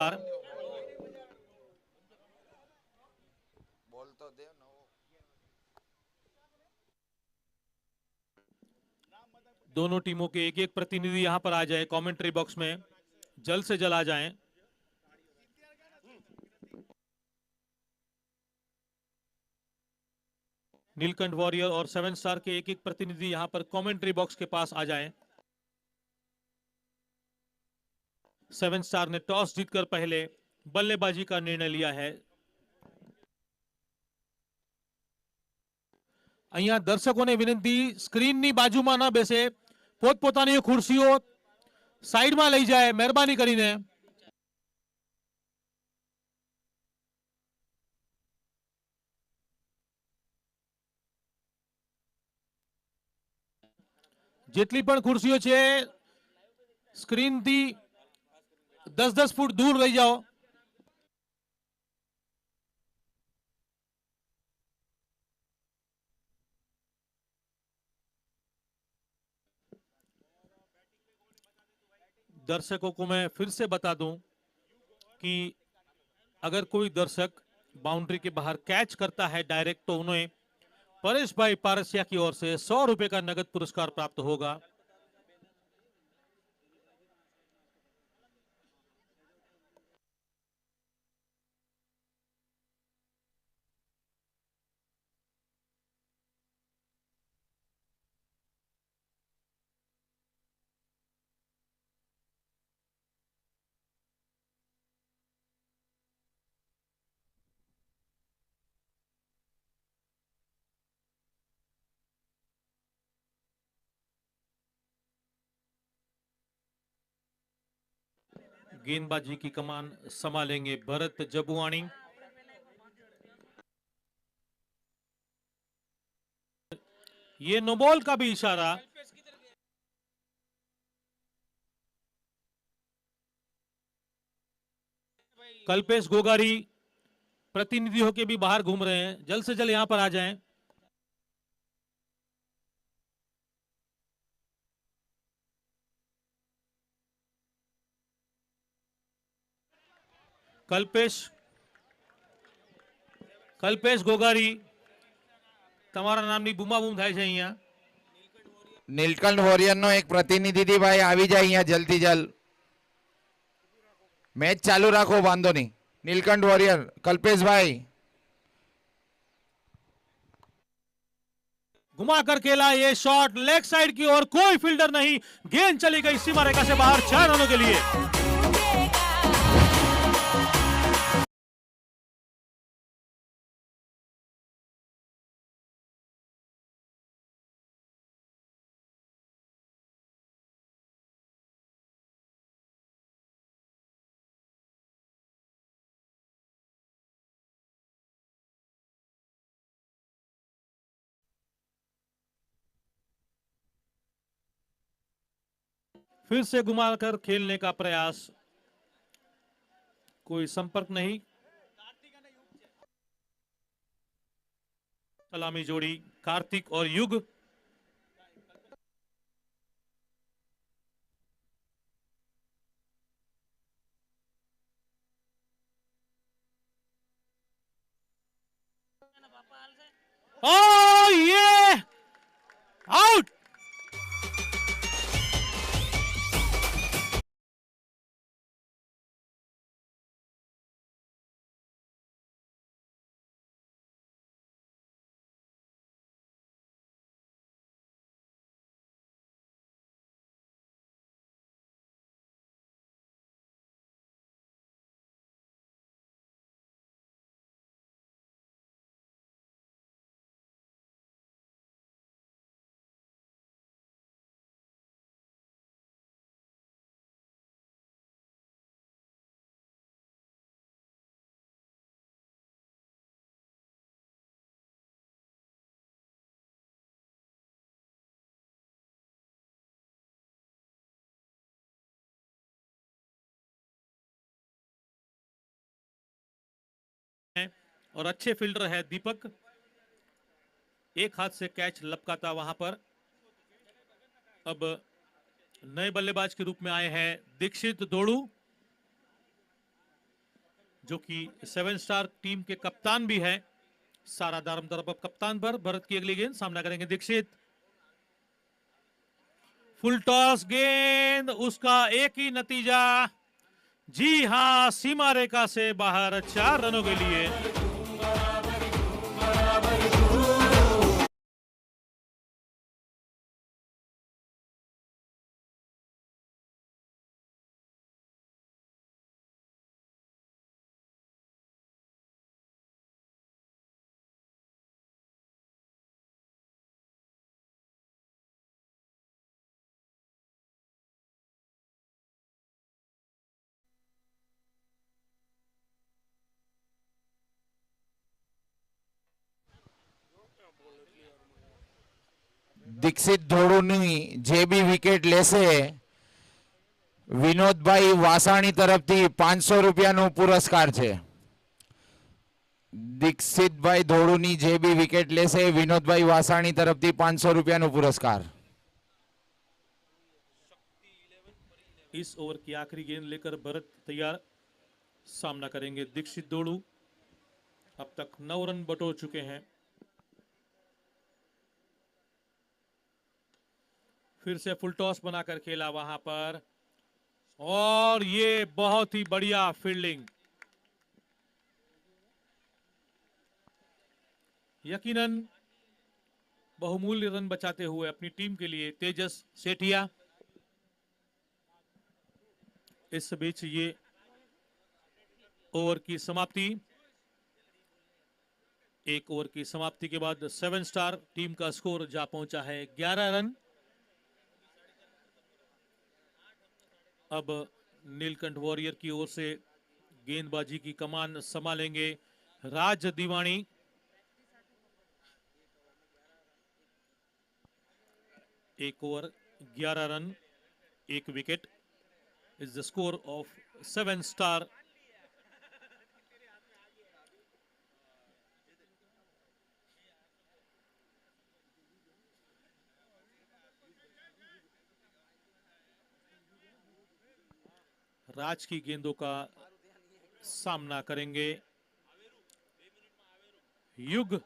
बोल तो दे ना। दोनों टीमों के एक एक प्रतिनिधि यहां पर आ जाए, कमेंट्री बॉक्स में जल्द से जल्द आ जाएं। नीलकंठ वॉरियर और 7 स्टार के एक एक प्रतिनिधि यहां पर कमेंट्री बॉक्स के पास आ जाएं। 7 स्टार ने टॉस जीतकर पहले बल्लेबाजी का निर्णय लिया है। અહીંયા દર્શકોને વિનંતી, સ્ક્રીનની બાજુમાં ન બેસે, પોતપોતાની ખુરશીઓ સાઈડમાં લઈ જાય મહેરબાની કરીને। જેટલી પણ ખુરશીઓ છે સ્ક્રીનથી 10-10 ફૂટ દૂર રહી જાઓ। दर्शकों को मैं फिर से बता दूं कि अगर कोई दर्शक बाउंड्री के बाहर कैच करता है डायरेक्ट, तो उन्हें परेश भाई पारसिया की ओर से 100 रुपए का नगद पुरस्कार प्राप्त होगा। गेंदबाजी की कमान संभालेंगे भरत जबुआणी। ये नो बॉल का भी इशारा। कल्पेश गोगारी प्रतिनिधि होके भी बाहर घूम रहे हैं, जल्द से जल्द यहां पर आ जाएं। कल्पेश गोगारी, તમારા નામની બૂમાબૂમ થાય છે અહીંયા। નીલકંઠ વોરિયર નો એક પ્રતિનિધિ ભાઈ આવી જાય અહીંયા જલ્દી જલ્દ। मैच चालू रखो, वांधो नहीं। नीलकंठ वॉरियर कल्पेश भाई घुमा कर खेला ये शॉट लेग साइड की ओर, कोई फील्डर नहीं, गेंद चली गई सीमा रेखा से बाहर 4 रनों के लिए। फिर से घुमाकर खेलने का प्रयास, कोई संपर्क नहीं। सलामी जोड़ी कार्तिक और युग। ओ ये आउट। और अच्छे फील्डर है दीपक, एक हाथ से कैच लपकाता वहां पर। अब नए बल्लेबाज के रूप में आए हैं दीक्षित दोड़ू। जो कि 7 स्टार टीम के कप्तान भी हैं। सारा दारोमदार अब कप्तान पर। भरत की अगली गेंद सामना करेंगे दीक्षित। फुल टॉस गेंद, उसका एक ही नतीजा, जी हां, सीमा रेखा से बाहर, 4 रनों के लिए। દીક્ષિત ધોળુની જે બી વિકેટ લેશે વિનોદભાઈ વાસાણી તરફથી 500 રૂપિયાનો પુરસ્કાર છે. દીક્ષિતભાઈ ધોળુની જે બી વિકેટ લેશે વિનોદભાઈ વાસાણી તરફથી 500 રૂપિયાનો પુરસ્કાર. इस ओवर की आखिरी गेंद लेकर भरत तैयार, सामना करेंगे दीक्षित दोड़ू। अब तक 9 रन बटोर चुके हैं। फिर से फुल टॉस बनाकर खेला वहां पर, और ये बहुत ही बढ़िया फील्डिंग। यकीनन बहुमूल्य रन बचाते हुए अपनी टीम के लिए तेजस सेठिया। इस बीच ये ओवर की समाप्ति, एक ओवर की समाप्ति के बाद 7 स्टार टीम का स्कोर जा पहुंचा है 11 रन। अब नीलकंठ वॉरियर की ओर से गेंदबाजी की कमान संभालेंगे राज दीवानी। एक ओवर 11 रन, एक wicket is the score of 7 star. राज की गेंदों का सामना करेंगे युग।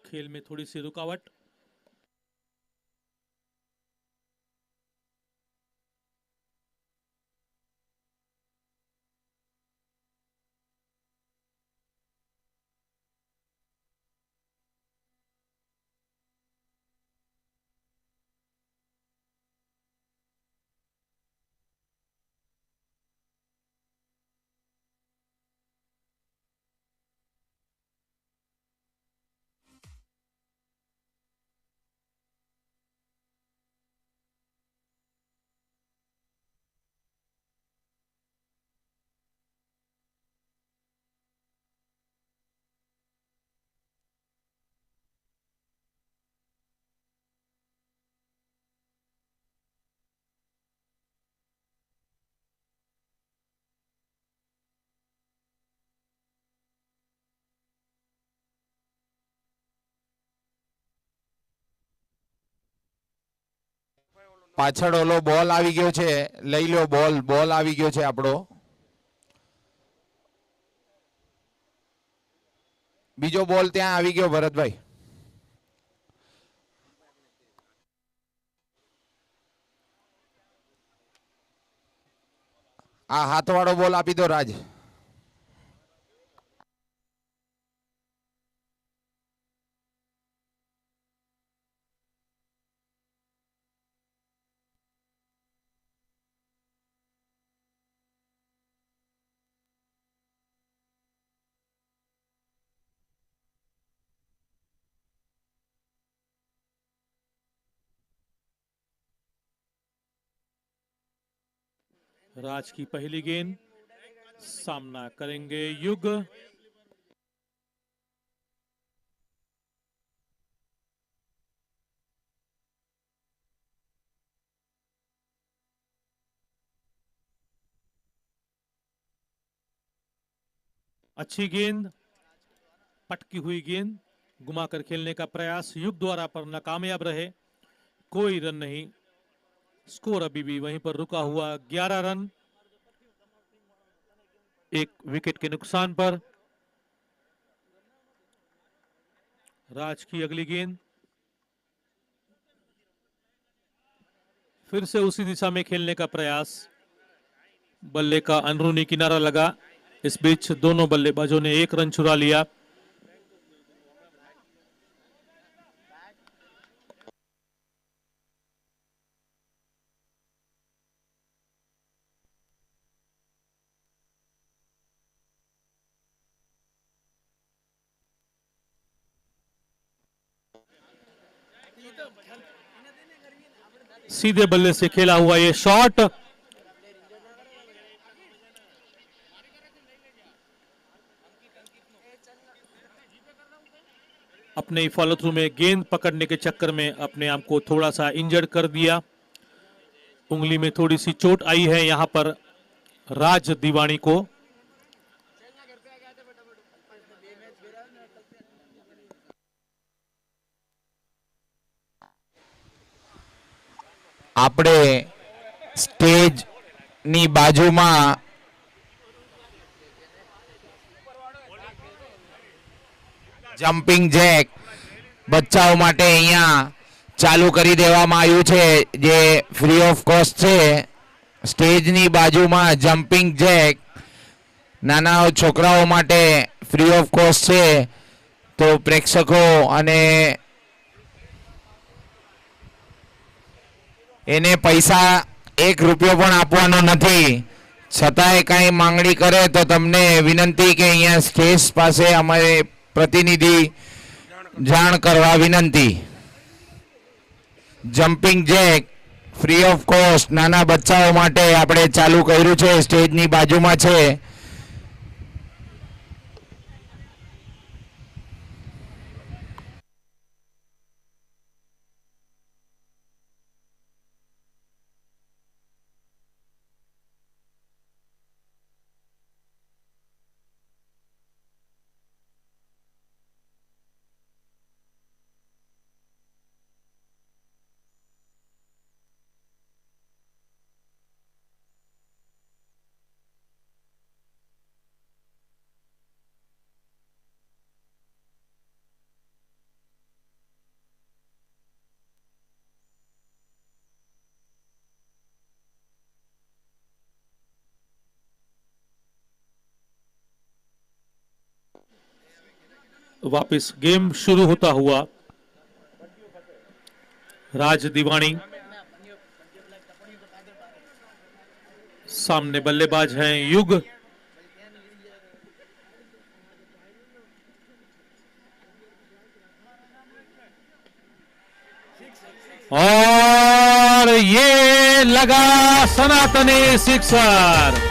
खेल में थोड़ी सी रुकावट। પાછળ ઓલો બોલ આવી ગયો છે, લઈ લો બોલ. બોલ આવી ગયો છે આપણો. બીજો બોલ ત્યાં આવી ગયો ભરતભાઈ. આ હાથવાળો બોલ આપી દો રાજ. राज की पहली गेंद, सामना करेंगे युग। अच्छी गेंद, पटकी हुई गेंद, घुमाकर खेलने का प्रयास युग द्वारा पर नाकामयाब रहे, कोई रन नहीं। स्कोर अभी भी वहीं पर रुका हुआ 11 रन, एक विकेट के नुकसान पर। राज की अगली गेंद, फिर से उसी दिशा में खेलने का प्रयास, बल्ले का अंदरूनी किनारा लगा। इस बीच दोनों बल्लेबाजों ने एक रन चुरा लिया। सीधे बल्ले से खेला हुआ ये शॉट, अपने ही फॉलो थ्रू में गेंद पकड़ने के चक्कर में अपने आप को थोड़ा सा इंजर्ड कर दिया। उंगली में थोड़ी सी चोट आई है यहां पर राज दीवानी को। આપણે સ્ટેજ ની બાજુમાં જમ્પિંગ જેક બચ્ચાઓ માટે અહીંયા ચાલુ કરી દેવામાં આવ્યું છે, જે ફ્રી ઓફ કોસ્ટ છે. સ્ટેજની બાજુમાં જમ્પિંગ જેક નાના છોકરાઓ માટે ફ્રી ઓફ કોસ્ટ છે. તો પ્રેક્ષકો અને એને પૈસા 1 રૂપિયો પણ આપવાનો નથી, છતાંય કાંઈ માંગણી કરે તો તમને વિનંતી કે અહીંયા સ્ટેજ પાસે અમારે પ્રતિનિધિ જાણ કરવા વિનંતી. Jumping Jack free of cost નાના બચ્ચાઓ માટે આપણે ચાલુ કર્યું છે, સ્ટેજની બાજુમાં છે. वापस गेम शुरू होता हुआ राज दीवानी, सामने बल्लेबाज हैं युग। और ये लगा सनातनी सिक्सर।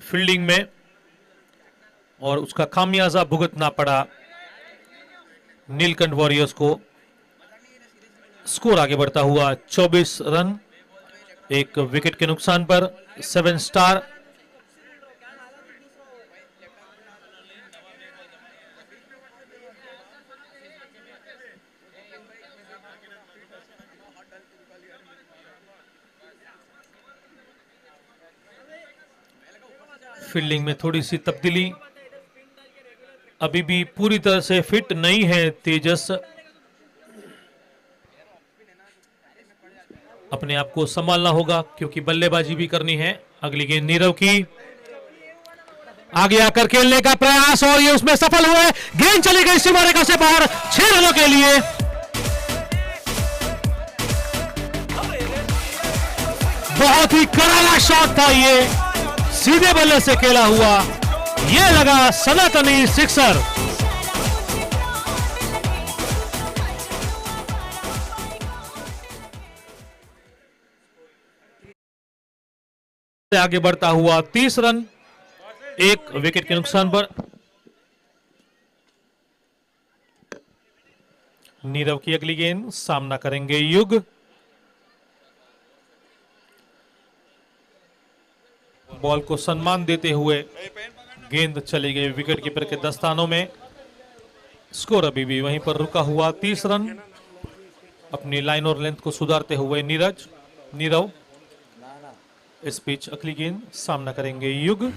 फील्डिंग में और उसका खामियाजा भुगतना पड़ा नीलकंठ वॉरियर्स को। स्कोर आगे बढ़ता हुआ 24 रन, एक विकेट के नुकसान पर 7 स्टार। फील्डिंग में थोड़ी सी तब्दीली, अभी भी पूरी तरह से फिट नहीं है तेजस, अपने आप को संभालना होगा क्योंकि बल्लेबाजी भी करनी है। अगली गेंद नीरव की, आगे आकर खेलने का प्रयास और ये उसमें सफल हुए। गेंद चली गई सीमा रेखा से बाहर 6 रनों के लिए। बहुत ही करारा शॉट था ये, सीधे बल्ले से खेला हुआ, ये लगा सनातनी सिक्सर। आगे बढ़ता हुआ 30 रन, एक विकेट के नुकसान पर। नीरव की अगली गेंद, सामना करेंगे युग। बॉल को सम्मान देते हुए गेंद चली गई विकेट कीपर के दस्तानों में। स्कोर अभी भी वहीं पर रुका हुआ 30 रन। अपनी लाइन और लेंथ को सुधारते हुए नीरव इस पिच अगली गेंद, सामना करेंगे युग।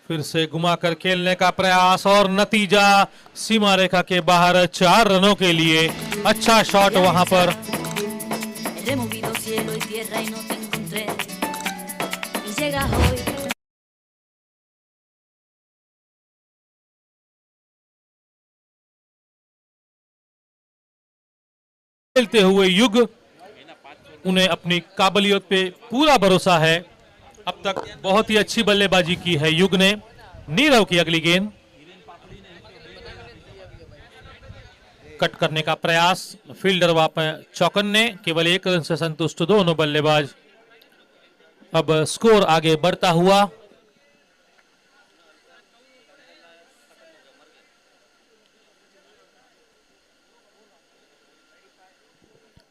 फिर से घुमाकर खेलने का प्रयास और नतीजा सीमा रेखा के बाहर 4 रनों के लिए। अच्छा शॉट वहां पर। Removido cielo y tierra y no te encontré. Y llegas hoy. खेलते हुए युग, उन्हें अपनी काबिलियत पे पूरा भरोसा है। अब तक बहुत ही अच्छी बल्लेबाजी की है युग ने। नीरव की अगली गेंद, कट करने का प्रयास, फील्डर वापस चौकन्ने, केवल 1 रन से संतुष्ट दोनों बल्लेबाज। अब स्कोर आगे बढ़ता हुआ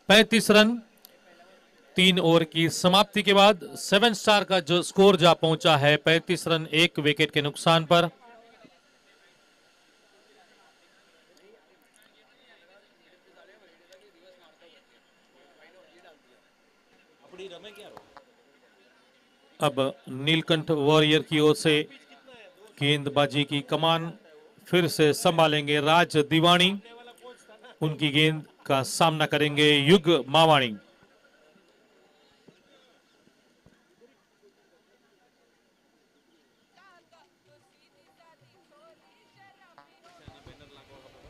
35 रन। 3 ओवर की समाप्ति के बाद 7 स्टार का जो स्कोर जा पहुंचा है 35 रन, 1 विकेट के नुकसान पर। अब नीलकंठ वॉरियर की ओर से गेंदबाजी की कमान फिर से संभालेंगे राज दीवानी। उनकी गेंद का सामना करेंगे युग मावाणी।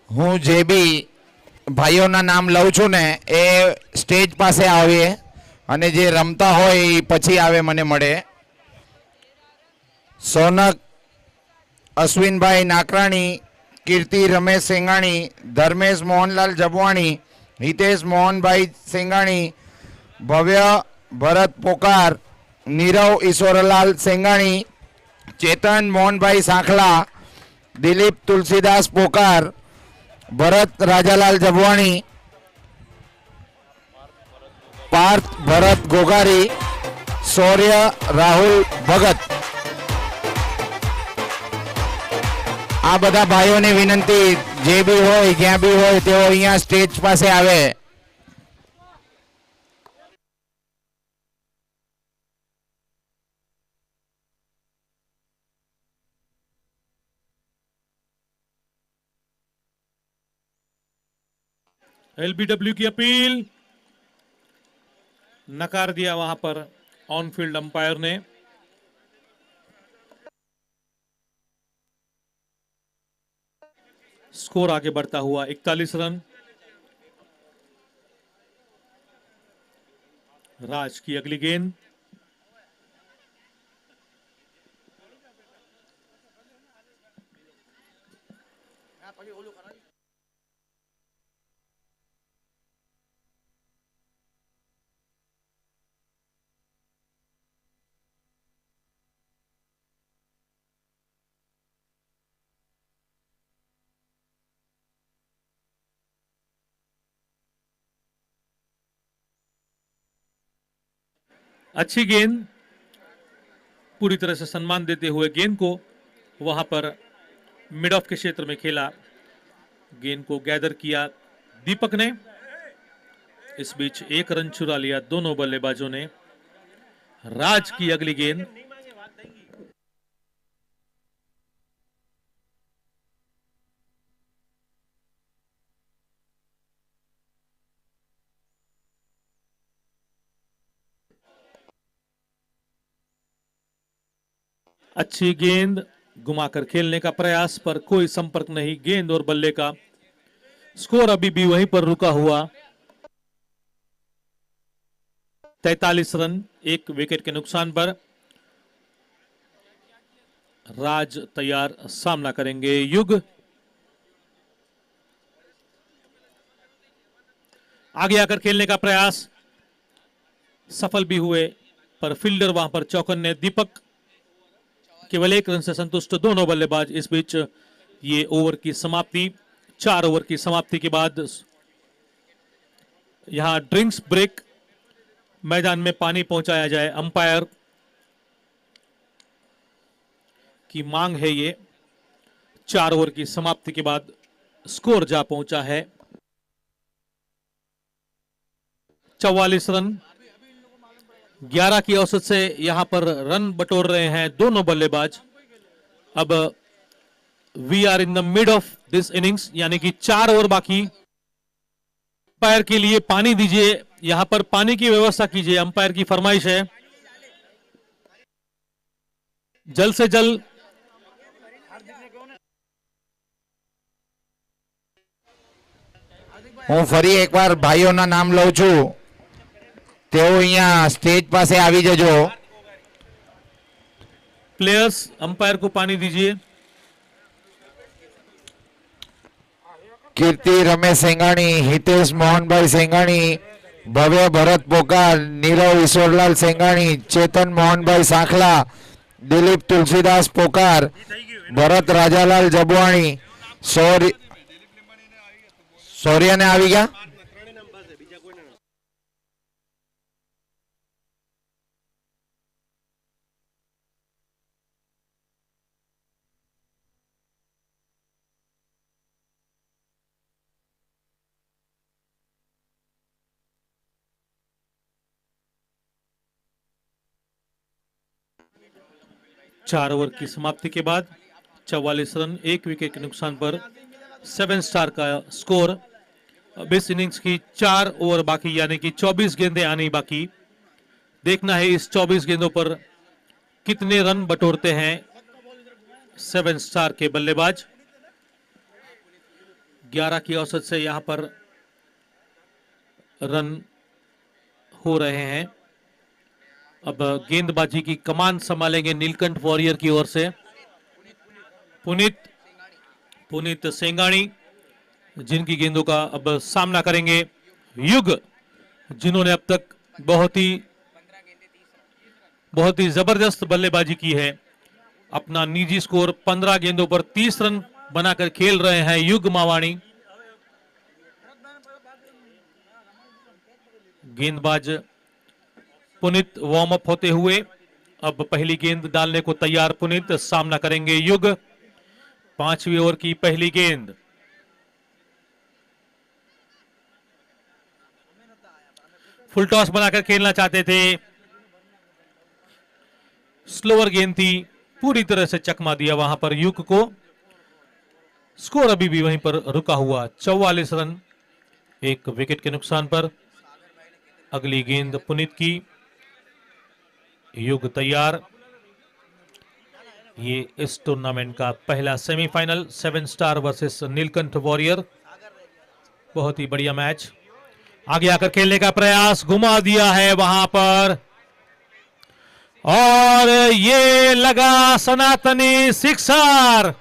હું જે બી ભાઈઓના નામ લઉં છું ને એ સ્ટેજ પાસે આવે અને જે રમતા હોય એ પછી આવે મને મળે. સોનક અશ્વિનભાઈ નાકરાણી, કીર્તિ રમેશ સેંગાણી, ધર્મેશ મોહનલાલ જબવાણી, હિતેશ મોહનભાઈ સેંગાણી, ભવ્ય ભરત પોકાર, નીરવ ઈશ્વરલાલ સેંગાણી, ચેતન મોહનભાઈ સાંખલા, દિલીપ તુલસીદાસ પોકાર, भरत राजालाल जबवाणी, पार्थ भरत गोगारी, शौर्य राहुल भगत। आ बधा भाईओ ने विनंती जे भी होय ज्यां भी होय तेओ अहींया स्टेज पासे आवे। एलबीडब्ल्यू की अपील नकार दिया वहां पर ऑन फील्ड अंपायर ने। स्कोर आगे बढ़ता हुआ 41 रन। राज की अगली गेंद, अच्छी गेंद, पूरी तरह से सम्मान देते हुए गेंद को वहां पर मिड ऑफ के क्षेत्र में खेला। गेंद को गैदर किया दीपक ने। इस बीच एक रन चुरा लिया दोनों बल्लेबाजों ने। राज की अगली गेंद, अच्छी गेंद, घुमाकर खेलने का प्रयास पर कोई संपर्क नहीं। गेंद और बल्ले का स्कोर अभी भी वहीं पर रुका हुआ 43 रन, एक विकेट के नुकसान पर। राज तैयार, सामना करेंगे युग। आगे आकर खेलने का प्रयास, सफल भी हुए पर फील्डर वहां पर चौकन्ने। दीपक केवल एक रन से संतुष्ट दोनों बल्लेबाज। इस बीच ये ओवर की समाप्ति, 4 ओवर की समाप्ति के बाद यहां ड्रिंक्स ब्रेक, मैदान में पानी पहुंचाया जाए, अंपायर की मांग है ये। 4 ओवर की समाप्ति के बाद स्कोर जा पहुंचा है 44 रन। 11 की औसत से यहां पर रन बटोर रहे हैं दोनों बल्लेबाज। अब we are in the mid of this innings, यानी कि 4 ओवर बाकी। अंपायर के लिए पानी दीजिए, यहां पर पानी की व्यवस्था कीजिए, अंपायर की फरमाइश है। जल्द से जल्द હું ફરી એકવાર ભાઈઓના નામ લઉં છું, તેઓ અહીંયા સ્ટેજ પાસે આવી જજો. प्लेयर्स अंपायर को पानी दीजिए। કીર્તિ રમેશ સેંગાણી, હિતેશ મોહનભાઈ સેંગાણી, ભવ્ય ભરત પોકાર, નીરવ ઈશ્વરલાલ સેંગાણી, ચેતન મોહનભાઈ સાંખલા, દિલીપ તુલસીદાસ પોકાર, ભરત રાજાલાલ જબવાણી, શૌર્યને આવી ગયા. चार ओवर की समाप्ति के बाद 44 रन, एक विकेट के नुकसान पर 7 स्टार का स्कोर। अब इस इनिंग्स की 4 ओवर बाकी, यानी कि 24 गेंदें आनी बाकी। देखना है इस 24 गेंदों पर कितने रन बटोरते हैं 7 स्टार के बल्लेबाज। 11 की औसत से यहां पर रन हो रहे हैं। अब गेंदबाजी की कमान संभालेंगे नीलकंठ वॉरियर की ओर से पुनीत सेंगाणी, जिनकी गेंदों का अब सामना करेंगे युग, जिन्होंने अब तक बहुत ही जबरदस्त बल्लेबाजी की है। अपना निजी स्कोर 15 गेंदों पर 30 रन बनाकर खेल रहे हैं युग मावाणी। गेंदबाज पुनीत वार्म अप होते हुए अब पहली गेंद डालने को तैयार। पुनीत, सामना करेंगे युग। 5वीं ओवर की पहली गेंद, फुल टॉस बनाकर खेलना चाहते थे, स्लोअर गेंद थी, पूरी तरह से चकमा दिया वहां पर युग को। स्कोर अभी भी वहीं पर रुका हुआ 44 रन, एक विकेट के नुकसान पर। अगली गेंद पुनीत की, युग तैयार। ये इस टूर्नामेंट का पहला semifinal, 7 star versus Neelkanth warrior. बहुत ही बढ़िया मैच। आगे आकर खेलने का प्रयास, घुमा दिया है वहां पर, और ये लगा सनातनी सिक्सर।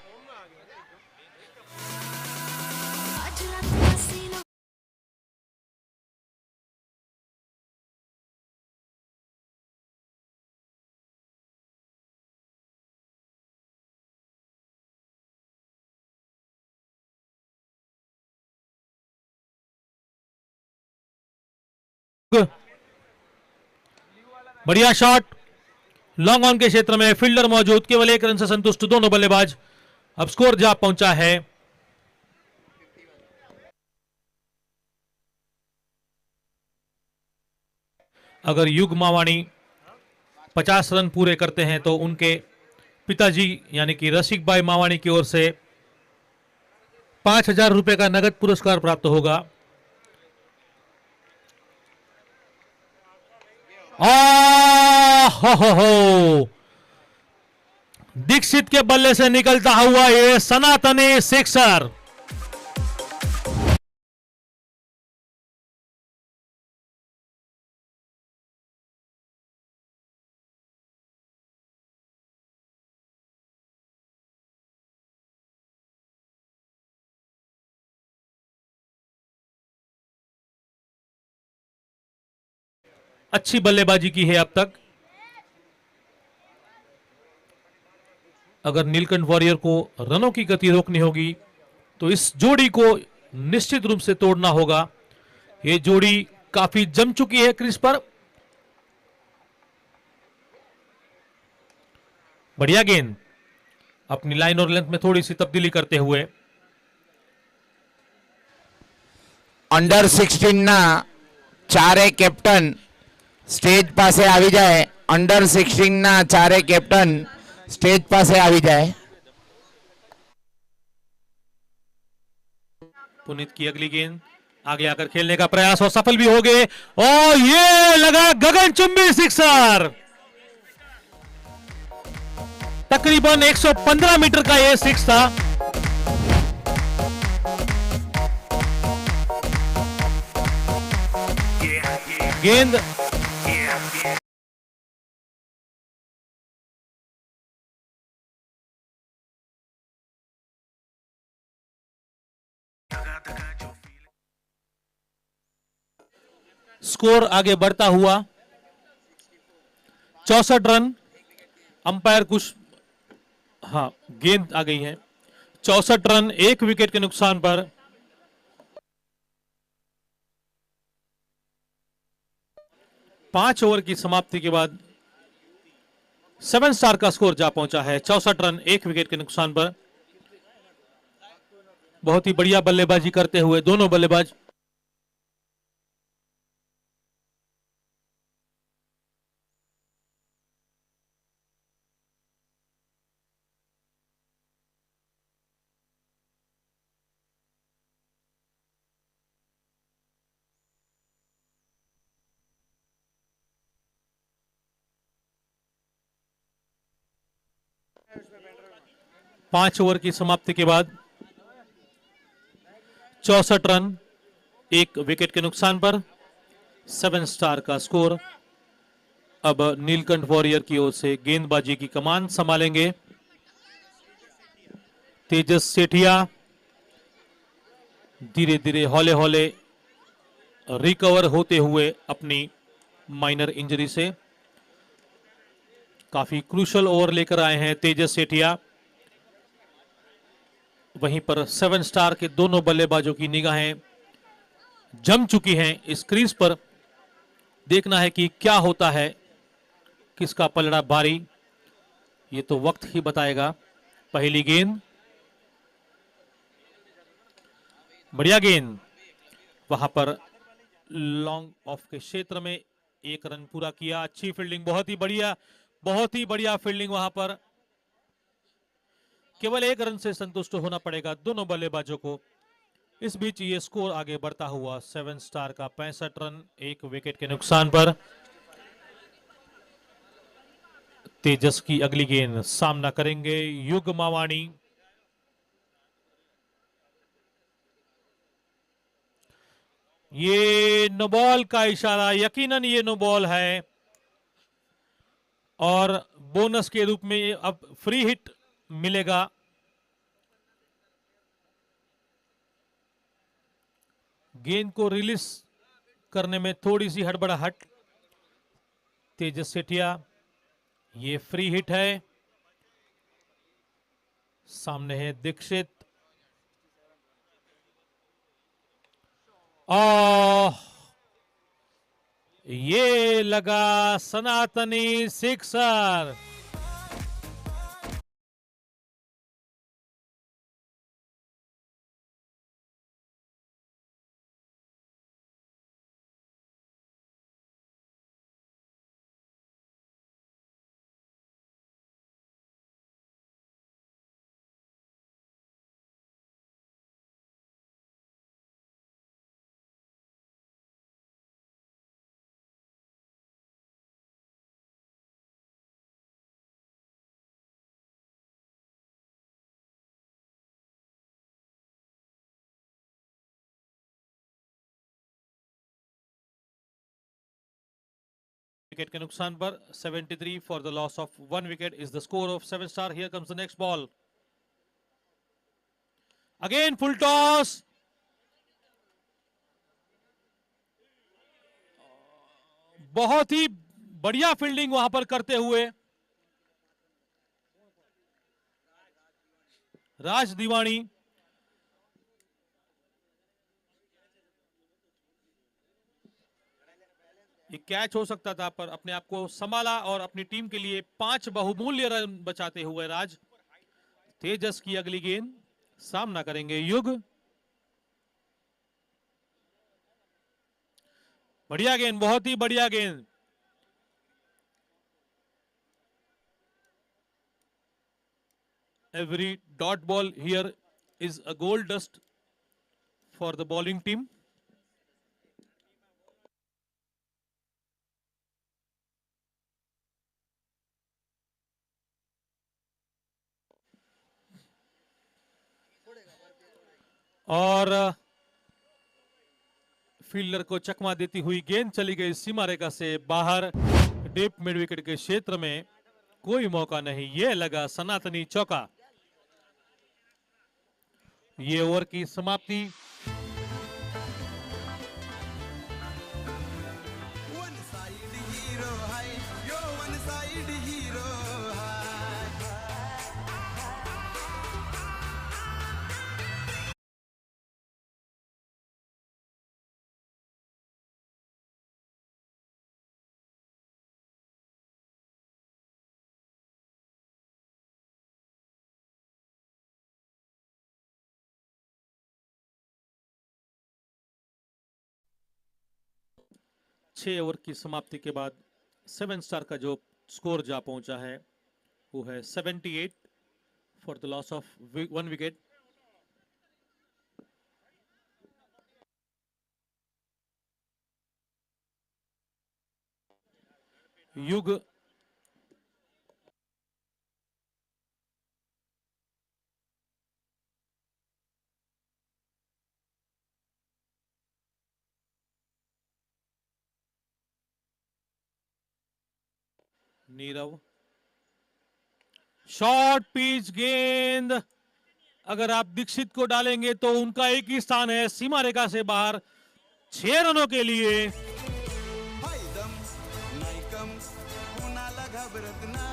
बढ़िया शॉट, लॉन्ग ऑन के क्षेत्र में फील्डर मौजूद, केवल 1 रन से संतुष्ट दोनों बल्लेबाज। अब स्कोर जा पहुंचा है अगर युग मावाणी 50 रन पूरे करते हैं तो उनके पिताजी यानी कि रसिक भाई मावाणी की ओर से 5,000 रुपए का नगद पुरस्कार प्राप्त होगा। हो दीक्षित के बल्ले से निकलता हुआ ये सनातनी सिक्सर। अच्छी बल्लेबाजी की है अब तक। अगर नीलकंठ वॉरियर को रनों की गति रोकनी होगी तो इस जोड़ी को निश्चित रूप से तोड़ना होगा। ये जोड़ी काफी जम चुकी है क्रीज पर। बढ़िया गेंद, अपनी लाइन और लेंथ में थोड़ी सी तब्दीली करते हुए। અંડર 16 ના ચારે કેપ્ટન સ્ટેજ પાસે આવી જાય. અંડર 16 ના ચારે કેપ્ટન સ્ટેજ પાસે આવી જાય. पुनीत की अगली गेंद, आगे आकर खेलने का प्रयास और सफल भी हो गए और ये लगा गगनचुंबी सिक्सर। तकरीबन 115 मीटर का ये सिक्स था। गेंद स्कोर आगे बढ़ता हुआ 64 रन। अंपायर कुछ, हाँ गेंद आ गई है। 64 रन 1 विकेट के नुकसान पर 5 ओवर की समाप्ति के बाद 7 स्टार का स्कोर जा पहुंचा है। 64 रन 1 विकेट के नुकसान पर। बहुत ही बढ़िया बल्लेबाजी करते हुए दोनों बल्लेबाज। पांच ओवर की समाप्ति के बाद 64 रन 1 विकेट के नुकसान पर 7 स्टार का स्कोर। अब नीलकंठ वॉरियर की ओर से गेंदबाजी की कमान संभालेंगे तेजस सेठिया। धीरे धीरे हौले हौले रिकवर होते हुए अपनी माइनर इंजरी से काफी क्रूशल ओवर लेकर आए हैं तेजस सेठिया। वहीं पर 7 स्टार के दोनों बल्लेबाजों की निगाहें जम चुकी हैं इस क्रीज पर। देखना है कि क्या होता है, किसका पलड़ा भारी, ये तो वक्त ही बताएगा। पहली गेंद, बढ़िया गेंद, वहां पर लॉन्ग ऑफ के क्षेत्र में 1 रन पूरा किया। अच्छी फील्डिंग, बहुत ही बढ़िया फील्डिंग वहां पर। केवल 1 रन से संतुष्ट होना पड़ेगा दोनों बल्लेबाजों को। इस बीच ये स्कोर आगे बढ़ता हुआ 7 स्टार का 65 रन 1 विकेट के नुकसान पर। तेजस की अगली गेंद, सामना करेंगे युग मावाणी। ये नो बॉल का इशारा, यकीनन ये नो बॉल है और बोनस के रूप में अब फ्री हिट मिलेगा। गेंद को रिलीज करने में थोड़ी सी हड़बड़ाहट तेजस सेठिया। ये फ्री हिट है। सामने है दीक्षित। ये लगा सनातनी सिक्सर। विकेट के नुकसान पर 73 for the loss of 1 wicket is the score of 7 star. Here comes the next ball, again full toss. बहुत ही बढ़िया फील्डिंग वहां पर करते हुए राज दीवानी। एक कैच हो सकता था पर अपने आप को संभाला और अपनी टीम के लिए 5 बहुमूल्य रन बचाते हुए राज। तेजस की अगली गेंद, सामना करेंगे युग। बढ़िया गेंद, बहुत ही बढ़िया गेंद। Every dot ball here is a gold dust for the bowling team. और फील्डर को चकमा देती हुई गेंद चली गई सीमा रेखा से बाहर, डीप मिड विकेट के क्षेत्र में। कोई मौका नहीं, ये लगा सनातनी चौका। ये ओवर की समाप्ति। One side hero hai, yo one side hero hai. छह ओवर की समाप्ति के बाद 7 स्टार का जो स्कोर जा पहुंचा है वो है 78 for the loss of 1 wicket. युग नीरव, शॉर्ट पिच गेंद। अगर आप दीक्षित को डालेंगे तो उनका एक ही स्थान है सीमा रेखा से बाहर। 6 रनों के लिए। Haidam, naikam, kunala घाबरत नाही.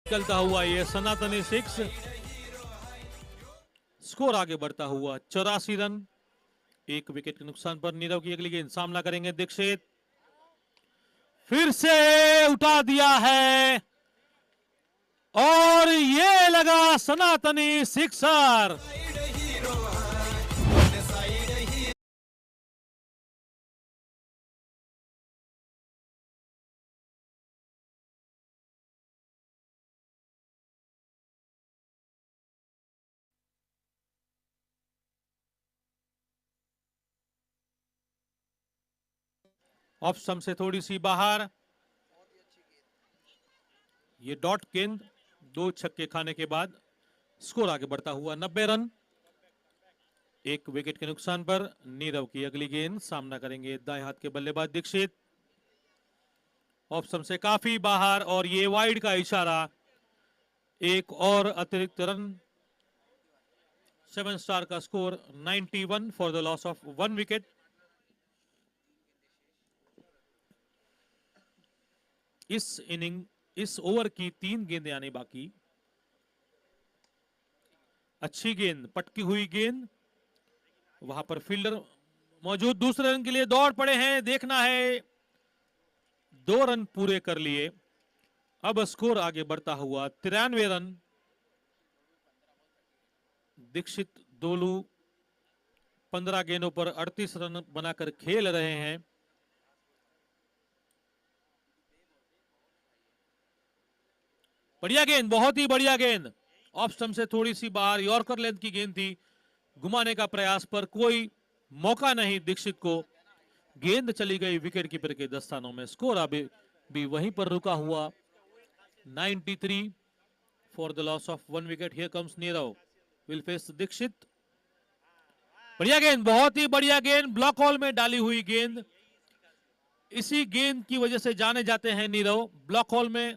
निकलता हुआ ये सनातनी 6, स्कोर आगे बढ़ता हुआ 84 रन। 1 विकेट के नुकसान पर नीरव की अगली गेंद, सामना करेंगे दीक्षित। फिर से उठा दिया है और ये लगा सनातनी सिक्सर। ऑफ स्टंप से थोड़ी सी बाहर। ये डॉट गेंद, 2 छक्के खाने के बाद स्कोर आगे बढ़ता हुआ 90 रन। 1 विकेट के नुकसान पर नीरव की अगली गेंद, सामना करेंगे दाएं हाथ के बल्लेबाज दीक्षित। ऑफ स्टंप से काफी बाहर और ये वाइड का इशारा। 1 और अतिरिक्त रन। 7 स्टार का score 91 for the loss of 1 wicket. इस ओवर की 3 गेंदें आने बाकी। अच्छी गेंद, पटकी हुई गेंद, वहां पर फील्डर मौजूद, दूसरे रन के लिए दौड़ पड़े हैं, देखना है। 2 रन पूरे कर लिए, अब स्कोर आगे बढ़ता हुआ 93 रन। दीक्षित दोलू 15 गेंदों पर 38 रन बनाकर खेल रहे हैं। बढ़िया गेंद, बहुत ही बढ़िया गेंद, ऑफ स्टंप से थोड़ी सी बाहर, यॉर्कर लेंथ की गेंद थी, घुमाने का प्रयास पर कोई मौका नहीं दीक्षित को। गेंद चली गई विकेट कीपर के दस्तानों में। स्कोर अभी भी वहीं पर रुका हुआ 93 for the loss of 1 wicket. Here comes Nirav, will face Dikshit. बढ़िया गेंद, बहुत ही बढ़िया गेंद, ब्लॉक हॉल में डाली हुई गेंद। इसी गेंद की वजह से जाने जाते हैं नीरव, ब्लॉक हॉल में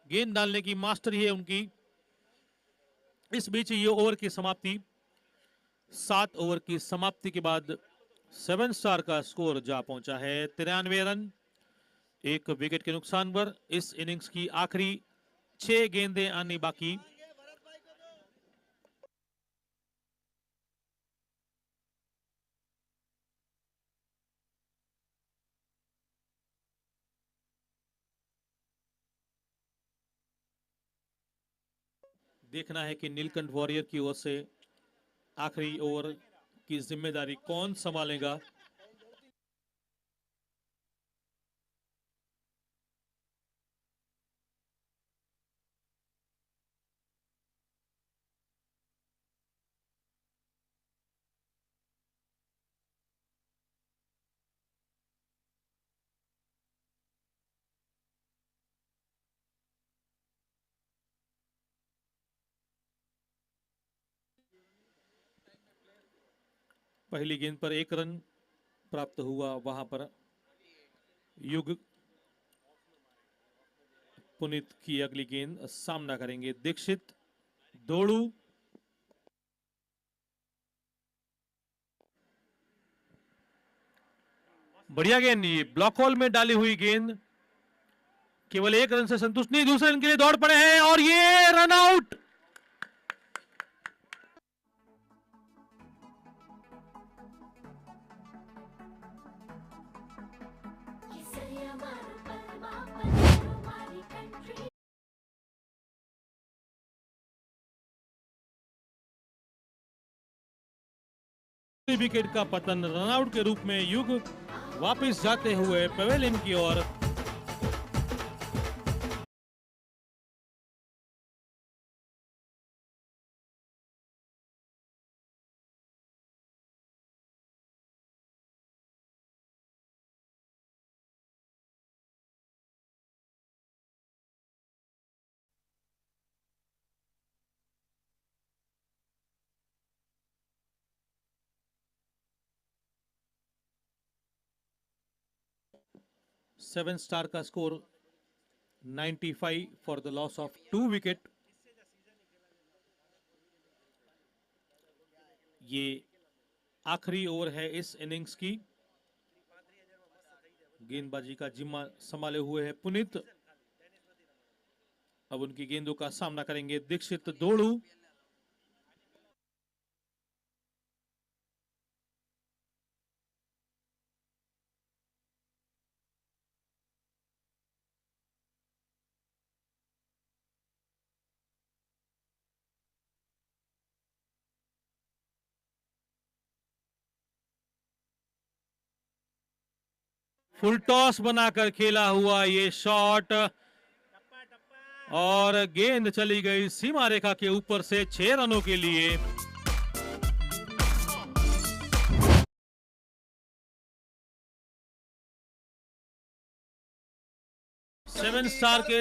गेंद डालने की मास्टरी है उनकी। इस बीच ये ओवर की समाप्ति, 7 ओवर की समाप्ति के बाद 7 स्टार का स्कोर जा पहुंचा है 93 रन, 1 विकेट के नुकसान पर। इस इनिंग्स की आखिरी 6 गेंदें आनी बाकी। देखना है कि नीलकंठ वॉरियर की ओर से आखिरी ओवर की जिम्मेदारी कौन संभालेगा। पहली गेंद पर 1 रन प्राप्त हुआ, वहां पर युग पुनीत की अगली गेंद सामना करेंगे दीक्षित दोड़ू। बढ़िया गेंद, ये ब्लॉक होल में डाली हुई गेंद, केवल 1 रन से संतुष्ट नहीं, दूसरे रन के लिए दौड़ पड़े हैं और ये रन आउट। विकेट का पतन, रनआउट के रूप में युग वापस जाते हुए पवेलियन की ओर। सेवन स्टार का score 95 for the loss of 2 wicket. ये आखिरी ओवर है इस इनिंग्स की। गेंदबाजी का जिम्मा संभाले हुए है पुनीत, अब उनकी गेंदों का सामना करेंगे दीक्षित दोड़ू। फुल टॉस बनाकर खेला हुआ ये शॉट और गेंद चली गई सीमा रेखा के ऊपर से 6 रनों के लिए। सेवन स्टार के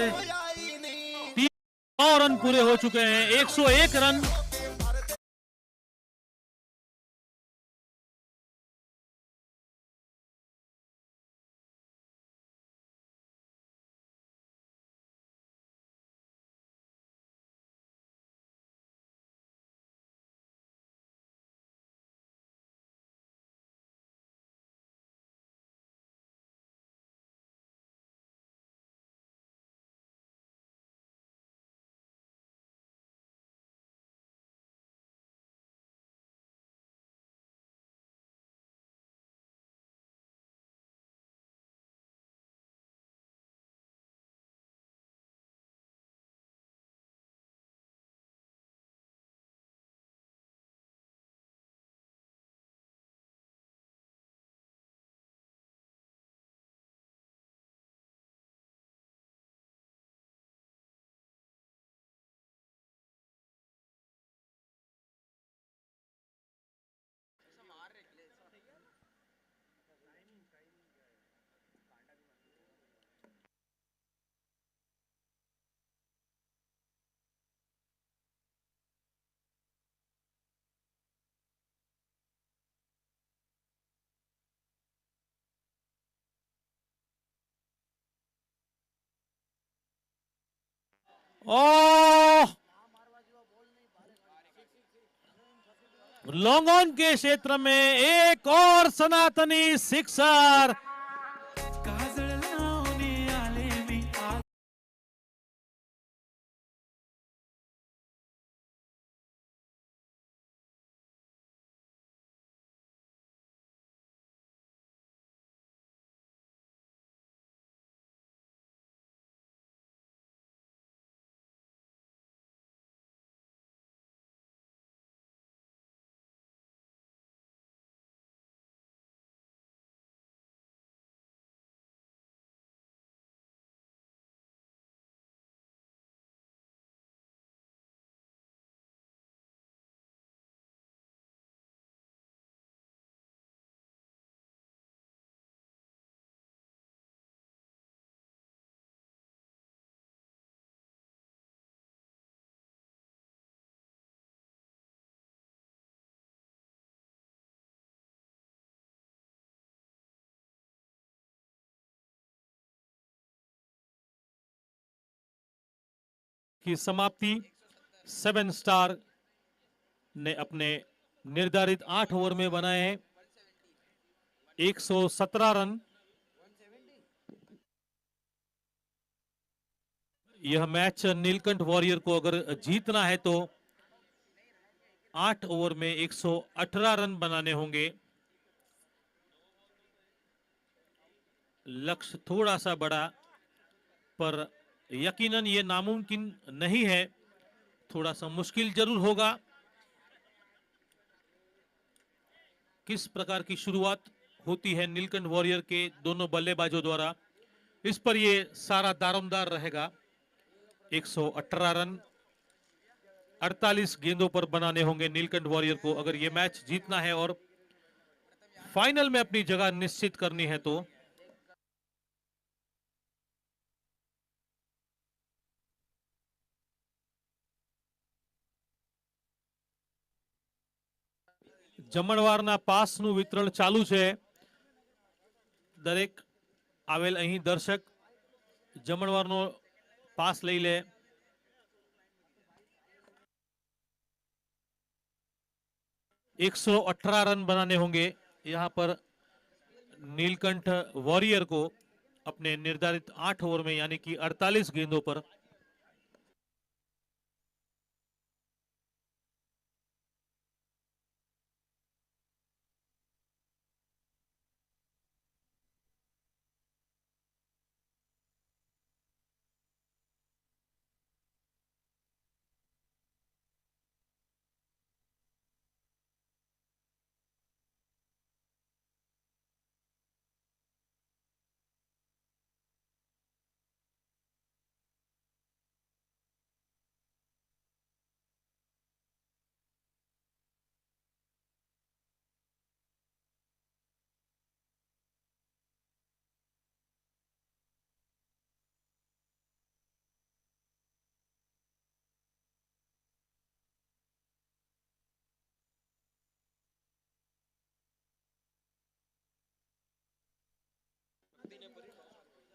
3 रन पूरे हो चुके हैं, 101 रन ओह, लॉन्ग ऑन के क्षेत्र में एक और सनातनी सिक्सर। काजळ लावणी आले मी आज की समाप्ति 7 स्टार ने अपने निर्धारित 8 ओवर में बनाए हैं 117 रन। यह मैच नीलकंठ वॉरियर को अगर जीतना है तो 8 ओवर में 118 रन बनाने होंगे। लक्ष्य थोड़ा सा बड़ा, पर यकीनन ये नामुमकिन नहीं है, थोड़ा सा मुश्किल जरूर होगा। किस प्रकार की शुरुआत होती है नीलकंठ वॉरियर के दोनों बल्लेबाजों द्वारा, इस पर ये सारा दारोमदार रहेगा। 118 रन 48 गेंदों पर बनाने होंगे नीलकंठ वॉरियर को अगर ये मैच जीतना है और फाइनल में अपनी जगह निश्चित करनी है तो। જમણવારના પાસનું વિતરણ ચાલુ છે। દરેક આવેલ અહીં દર્શક જમણવારનો પાસ લઈ લે। 118 रन बनाने होंगे यहां पर नीलकंठ वॉरियर को अपने निर्धारित 8 ओवर में, यानी कि 48 गेंदों पर।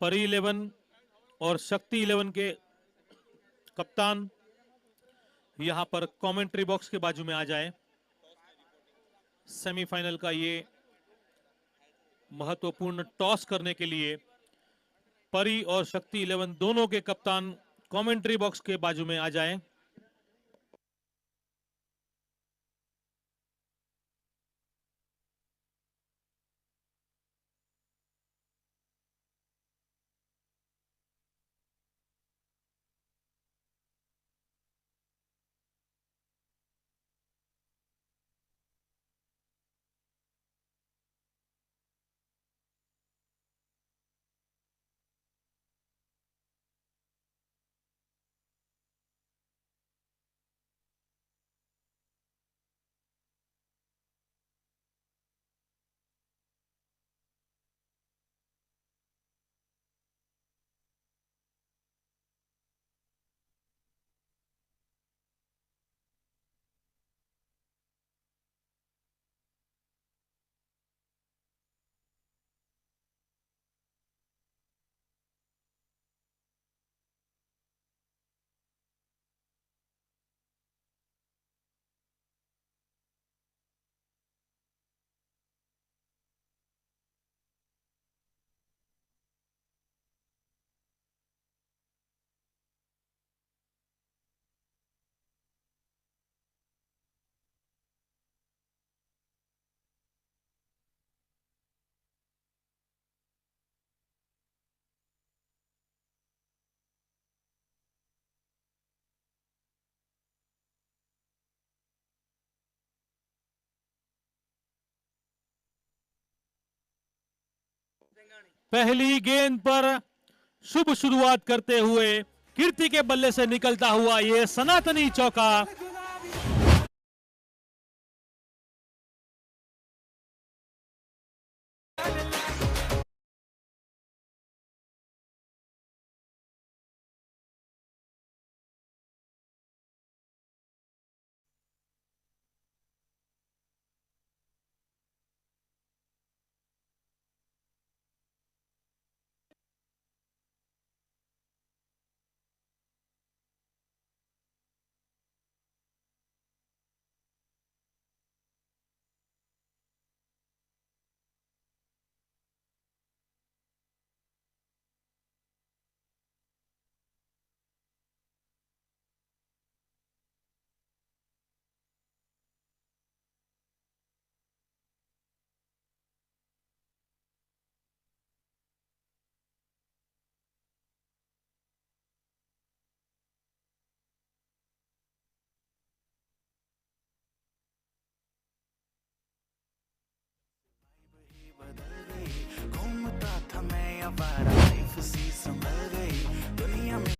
परी 11 और शक्ति 11 के कप्तान यहां पर कमेंट्री बॉक्स के बाजू में आ जाए। सेमीफाइनल का ये महत्वपूर्ण टॉस करने के लिए परी और शक्ति 11 दोनों के कप्तान कमेंट्री बॉक्स के बाजू में आ जाएं। पहली गेंद पर शुभ शुरुआत करते हुए कीर्ति के बल्ले से निकलता हुआ ये सनातनी चौका। घूमता था मैं आवारा लाइफ सी संभल गई दुनिया में।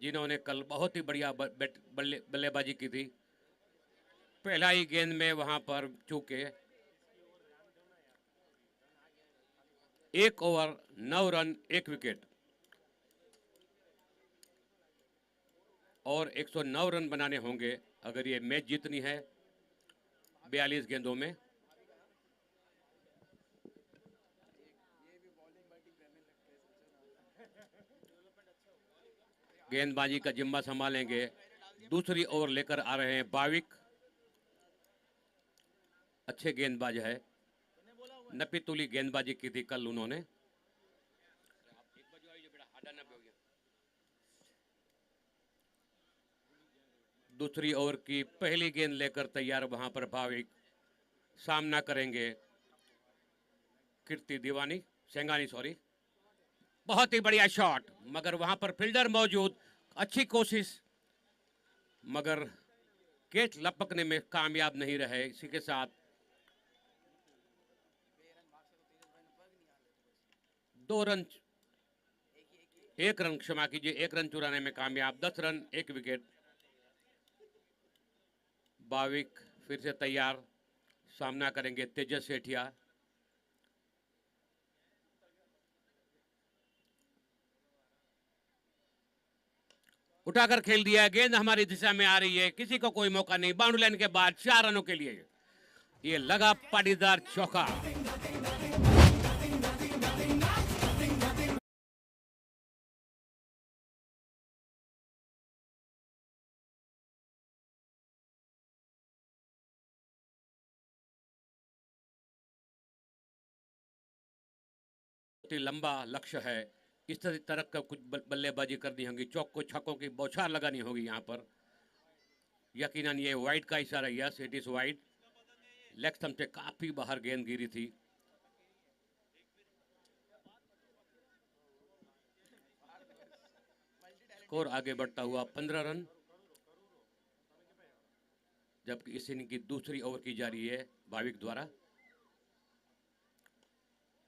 जिन्होंने कल बहुत ही बढ़िया बल्लेबाजी की थी। पहला ही गेंद में वहां पर चूके 1 ओवर 9 रन 1 विकेट और 109 रन बनाने होंगे अगर ये मैच जीतनी है 42 गेंदों में। गेंदबाजी का जिम्मा संभालेंगे, दूसरी ओवर लेकर आ रहे हैं बाविक। अच्छे गेंदबाज है, नपीतुली गेंदबाजी की थी कल उन्होंने। दूसरी ओवर की पहली गेंद लेकर तैयार वहां पर बाविक। सामना करेंगे कीर्ति दीवानी सेंगानी, सॉरी। बहुत ही बढ़िया शॉट, मगर वहां पर फील्डर मौजूद। अच्छी कोशिश, मगर कैच लपकने में कामयाब नहीं रहे। इसी के साथ 2 रन, 1 रन, क्षमा कीजिए, 1 रन चुराने में कामयाब। 10 रन 1 विकेट। बाविक फिर से तैयार, सामना करेंगे तेजस सेठिया। उठाकर खेल दिया, गेंद हमारी दिशा में आ रही है, किसी को कोई मौका नहीं। बाउंड्री लाइन के बाद 4 रनों के लिए ये लगा पाटीदार चौका। बहुत ही लंबा लक्ष्य है। इस तरह का कुछ बल्लेबाजी करनी होगी, चौक को छक्कों की बौछार लगानी होगी यहाँ पर। यकीनन ये वाइड का इशारा, yes it is wide. Leg stump से काफी बाहर गेंद गिरी थी। स्कोर आगे बढ़ता हुआ 15 रन, जबकि इस इनिंग की दूसरी ओवर की जा रही है भाविक द्वारा।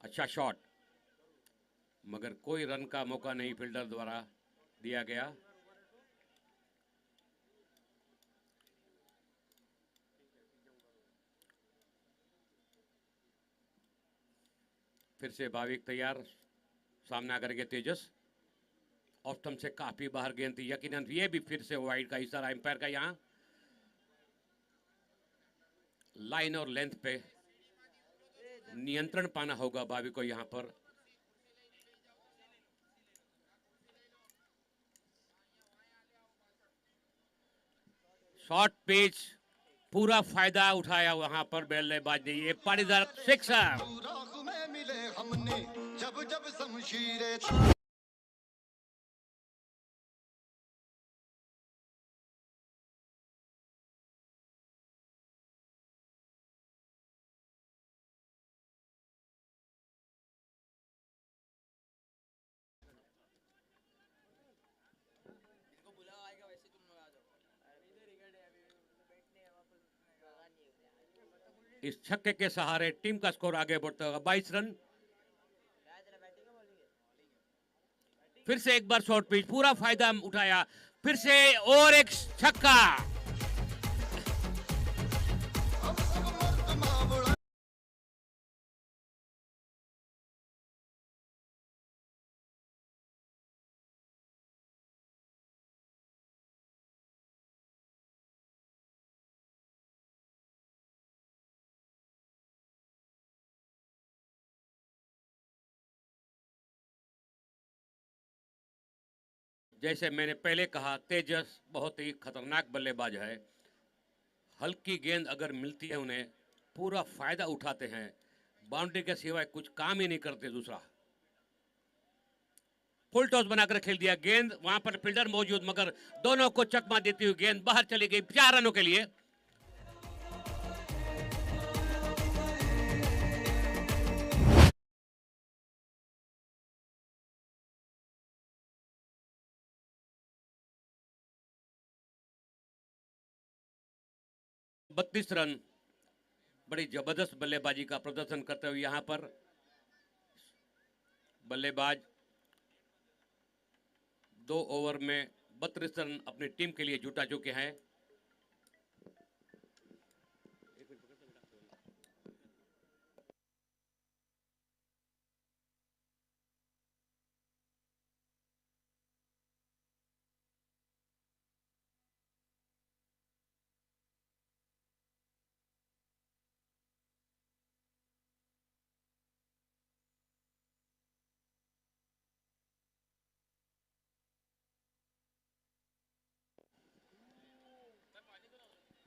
अच्छा शॉट, मगर कोई रन का मौका नहीं फील्डर द्वारा दिया गया। फिर से भाविक तैयार, सामना करेंगे तेजस। ऑफ स्टंप से काफी बाहर गेंद थी, यकीनन ये भी फिर से वाइड का इशारा एम्पायर का। यहाँ लाइन और लेंथ पे नियंत्रण पाना होगा भाविक को यहाँ पर। शॉर्ट पिच, पूरा फायदा उठाया वहां पर बल्लेबाज ने। ये पाटीदार सिक्सर। राख में मिले हमने जब जब शमशीरें इस छक्के के सहारे टीम का स्कोर आगे बढ़ता होगा 22 रन। फिर से एक बार शॉर्ट पिच, पूरा फायदा उठाया। फिर से और एक छक्का। हम सब मर्द मावड़ा जैसे मैंने पहले कहा, तेजस बहुत ही खतरनाक बल्लेबाज है। हल्की गेंद अगर मिलती है उन्हें पूरा फायदा उठाते हैं, बाउंड्री के सिवाय कुछ काम ही नहीं करते। दूसरा फुल टॉस बनाकर खेल दिया, गेंद वहां पर फील्डर मौजूद, मगर दोनों को चकमा देती हुई गेंद बाहर चली गई 4 रनों के लिए। बत्तीस रन, बड़ी जबरदस्त बल्लेबाजी का प्रदर्शन करते हुए यहां पर बल्लेबाज 2 ओवर में 32 रन अपनी टीम के लिए जुटा चुके हैं।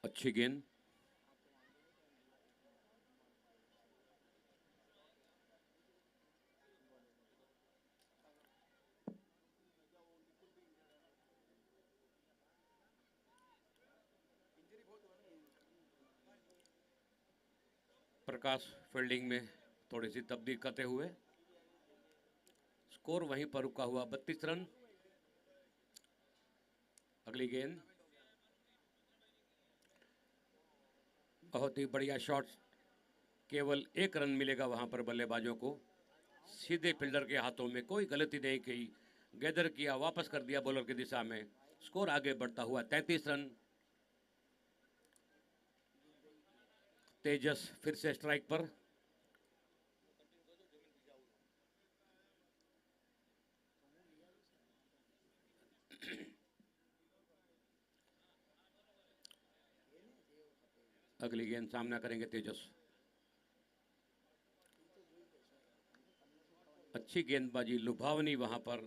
अच्छी गेंद, प्रकाश फील्डिंग में थोड़ी सी तब्दील करते हुए स्कोर वहीं पर रुका हुआ 32 रन। अगली गेंद, बहुत ही बढ़िया शॉट, केवल 1 रन मिलेगा वहां पर बल्लेबाजों को। सीधे फील्डर के हाथों में, कोई गलती नहीं की, गैदर किया, वापस कर दिया बॉलर की दिशा में। स्कोर आगे बढ़ता हुआ 33 रन। तेजस फिर से स्ट्राइक पर। अगली गेंद सामना करेंगे तेजस। अच्छी गेंदबाजी लुभावनी, वहां पर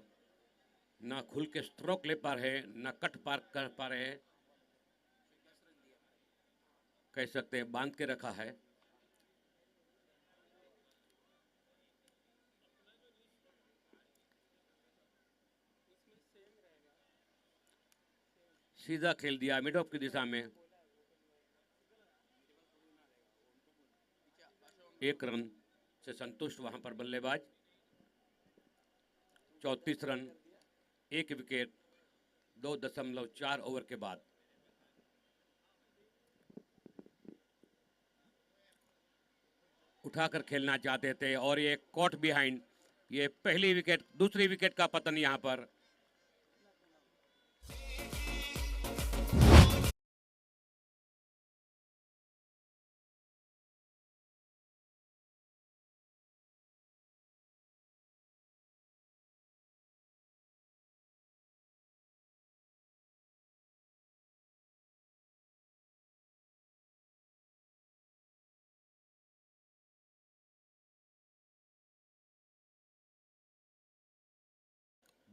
ना खुल के स्ट्रोक ले पा रहे, ना कट पार कर पा रहे, कह सकते हैं बांध के रखा है। सीधा खेल दिया मिड ऑफ की दिशा में। 1 रन से संतुष्ट वहां पर बल्लेबाज। 34 रन, 1 विकेट, 2.4 ओवर के बाद। उठाकर खेलना चाहते थे और ये कॉट बिहाइंड, ये पहली विकेट, दूसरी विकेट का पतन यहां पर।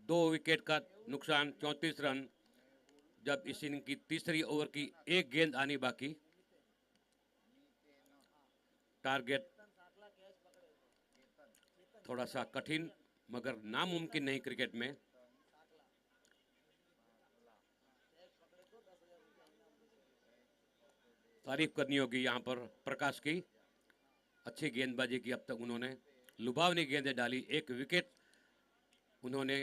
दो विकेट का नुकसान, 34 रन, जब इस इनिंग की तीसरी ओवर की एक गेंद आनी बाकी। टारगेट थोड़ा सा कठिन मगर नामुमकिन नहीं क्रिकेट में। तारीफ करनी होगी यहां पर प्रकाश की, अच्छी गेंदबाजी की अब तक उन्होंने, लुभावनी गेंदें डाली, 1 विकेट उन्होंने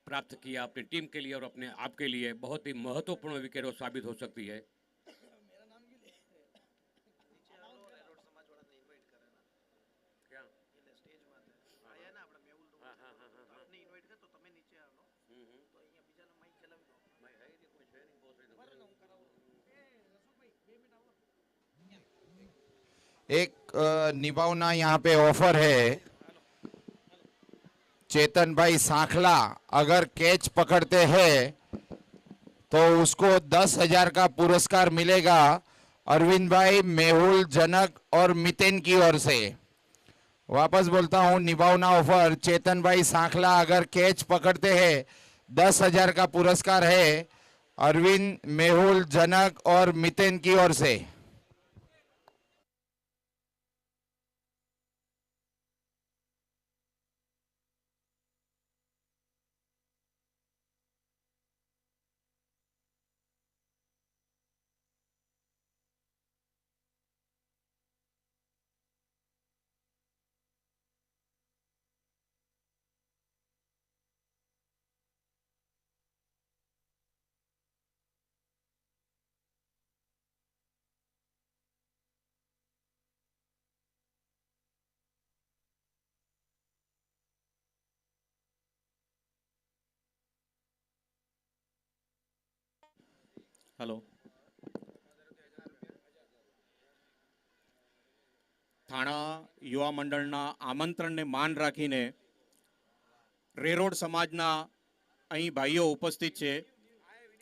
प्राप्त किया अपनी टीम के लिए और अपने आप के लिए। बहुत ही महत्वपूर्ण विकेट वो साबित हो सकती है। एक निभावना यहाँ पे ऑफर है। चेतन भाई सांखला अगर कैच पकड़ते हैं तो उसको 10,000 का पुरस्कार मिलेगा अरविंद भाई, मेहुल, जनक और मितेन की ओर से। वापस बोलता हूं, निभावना ऑफर, चेतन भाई सांखला अगर कैच पकड़ते हैं 10,000 का पुरस्कार है अरविंद, मेहुल, जनक और मितेन की ओर से। हेलो, થાણા યુવા મંડળના આમંત્રણને માન રાખીને રેરોડ સમાજના અહીં ભાઈઓ ઉપસ્થિત છે।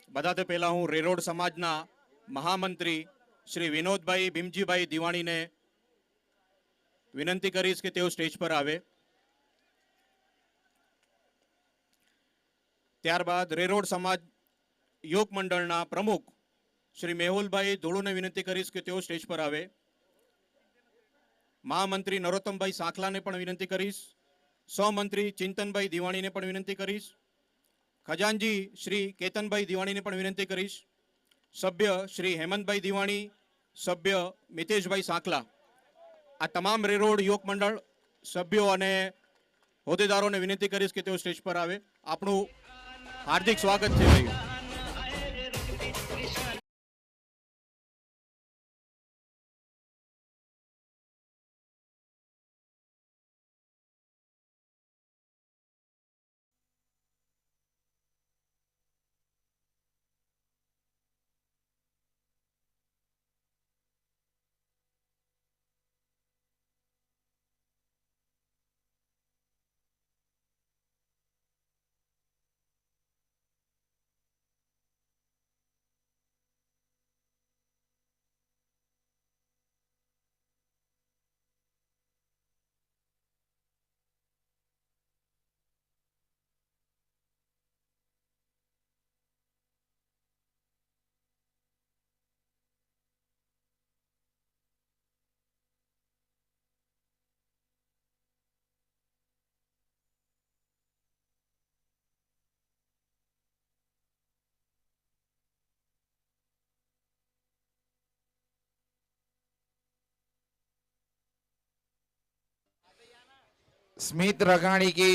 બધાથી પહેલા હું રેરોડ સમાજના મહામંત્રી શ્રી વિનોદભાઈ ભીમજીભાઈ દિવાણીને વિનંતી કરીશ કે તેઓ સ્ટેજ પર આવે। ત્યારબાદ રેરોડ સમાજ યોગ મંડળના પ્રમુખ શ્રી મેહુલભાઈ ધોળુને વિનંતી કરીશ કે તેઓ સ્ટેજ પર આવે। महामंत्री नरोत्तमभाई सांखला ने पण विनंती करीश। सहमंत्री चिंतनभाई दिवाणी ने पण विनंती करीश। खजानजी श्री केतनभाई दिवाणी ने पण विनंती करीश। सभ्य श्री हेमंतभाई दिवाणी, सभ्य मितेशभाई सांखला, आ तमाम रेरोड युवक मंडल सभ्यों अने होद्देदारों ने विनंती करीश कि तेओ स्टेज पर आवे। आपनु हार्दिक स्वागत है भाईओ। स्मित रंगाणी के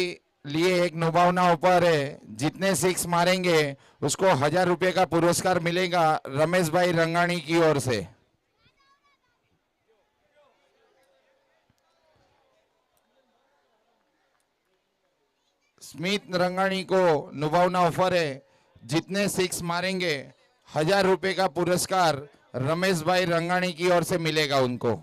लिए एक नुभावना ऑफर है। जितने सिक्स मारेंगे उसको 1000 रुपए का पुरस्कार मिलेगा रमेश भाई रंगाणी की ओर से। स्मित रंगाणी को नुभावना ऑफर है। जितने सिक्स मारेंगे 1000 रुपए का पुरस्कार रमेश भाई रंगाणी की ओर से मिलेगा उनको।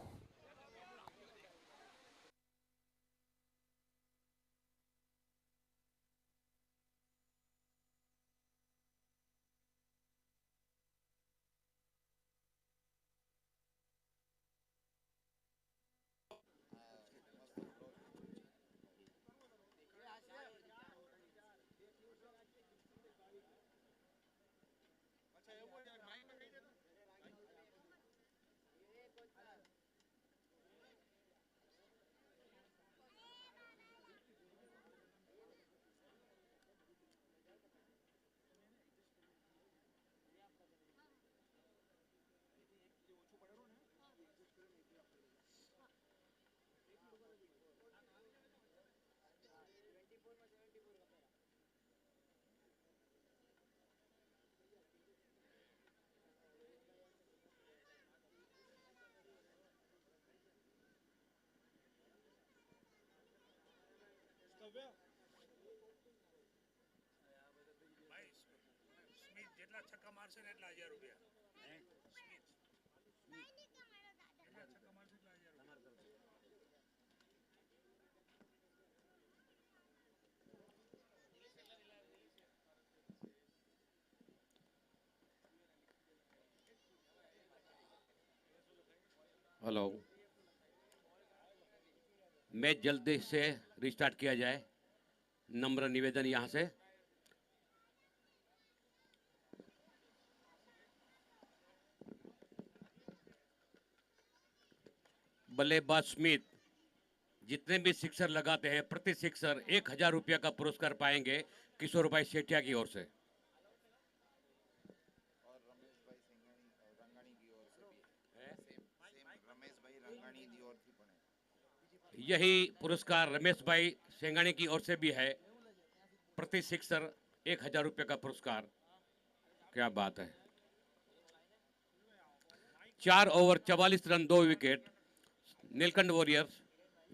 हेलो, मैच जल्दी से रिस्टार्ट किया जाए, नम्र निवेदन यहां से। बल्लेबाज स्मिथ जितने भी सिक्सर लगाते हैं प्रति सिक्सर 1000 रुपया का पुरस्कार पाएंगे किशोर भाई सेठिया की ओर से। यही पुरस्कार रमेश भाई सेंगानी की ओर से भी है, प्रति सिक्सर 1000 रुपये का पुरस्कार। क्या बात है। 4 over 44 run 2 wicket. Neelkanth warriors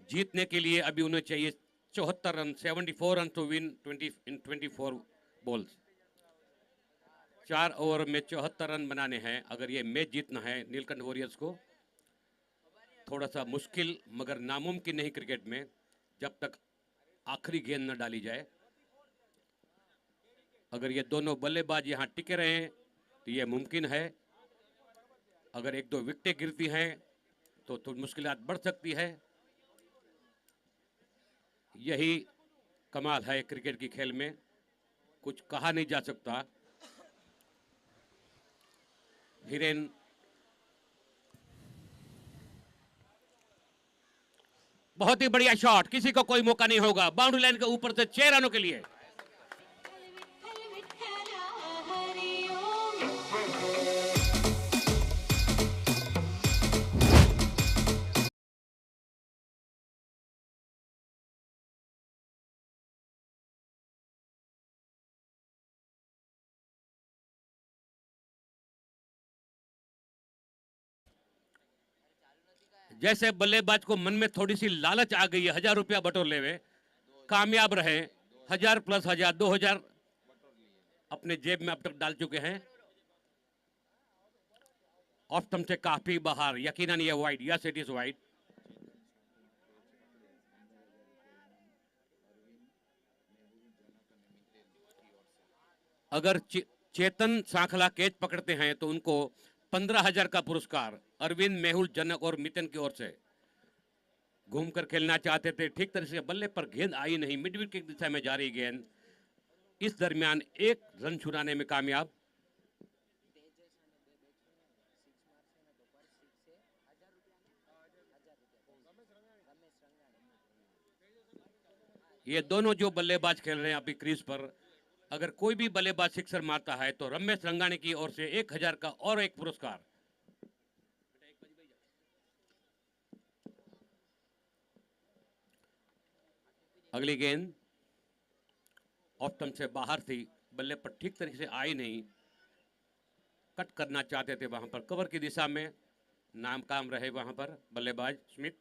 जीतने के लिए अभी उन्हें चाहिए 74 run, 74 run to win 20 in 24 balls. 4 over में 74 रन बनाने हैं अगर ये मैच जीतना है नीलकंठ वॉरियर्स को। थोड़ा सा मुश्किल मगर नामुमकिन नहीं क्रिकेट में, जब तक आखिरी गेंद न डाली जाए। अगर ये दोनों बल्लेबाज यहां टिके रहे तो ये मुमकिन है। अगर 1-2 विकेटें गिरती हैं तो मुश्किलात बढ़ सकती है। यही कमाल है क्रिकेट की खेल में, कुछ कहा नहीं जा सकता। हिरेन बहुत ही बढ़िया शॉट, किसी को कोई मौका नहीं होगा। बाउंड्री लाइन के ऊपर से 6 रनों के लिए। जैसे बल्लेबाज को मन में थोड़ी सी लालच आ गई है 1000 रुपया बटोर ले वे, कामयाब रहे। 1000 प्लस 1000 2000 अपने जेब में अब तक डाल चुके हैं। ऑफ स्टंप से काफी बाहर, यकीनन ये wide, yes it is wide. अगर चेतन सांखला कैच पकड़ते हैं तो उनको 15,000 का पुरस्कार अरविंद, मेहुल, जनक और मितन की ओर से। घूमकर खेलना चाहते थे, ठीक तरह से बल्ले पर गेंद आई नहीं, मिड विकेट की दिशा में जा रही गेंद। इस दरमियान 1 रन छुड़ाने में कामयाब। ये दोनों जो बल्लेबाज खेल रहे हैं अभी क्रीज पर, अगर कोई भी बल्लेबाज सिक्सर मारता है तो रमेश रंगानी की ओर से 1000 का और एक पुरस्कार। अगली गेंद ऑफ स्टंप से बाहर थी, बल्ले पर ठीक तरीके से आई नहीं, कट करना चाहते थे वहां पर, कवर की दिशा में नाकाम रहे वहां पर बल्लेबाज स्मिथ।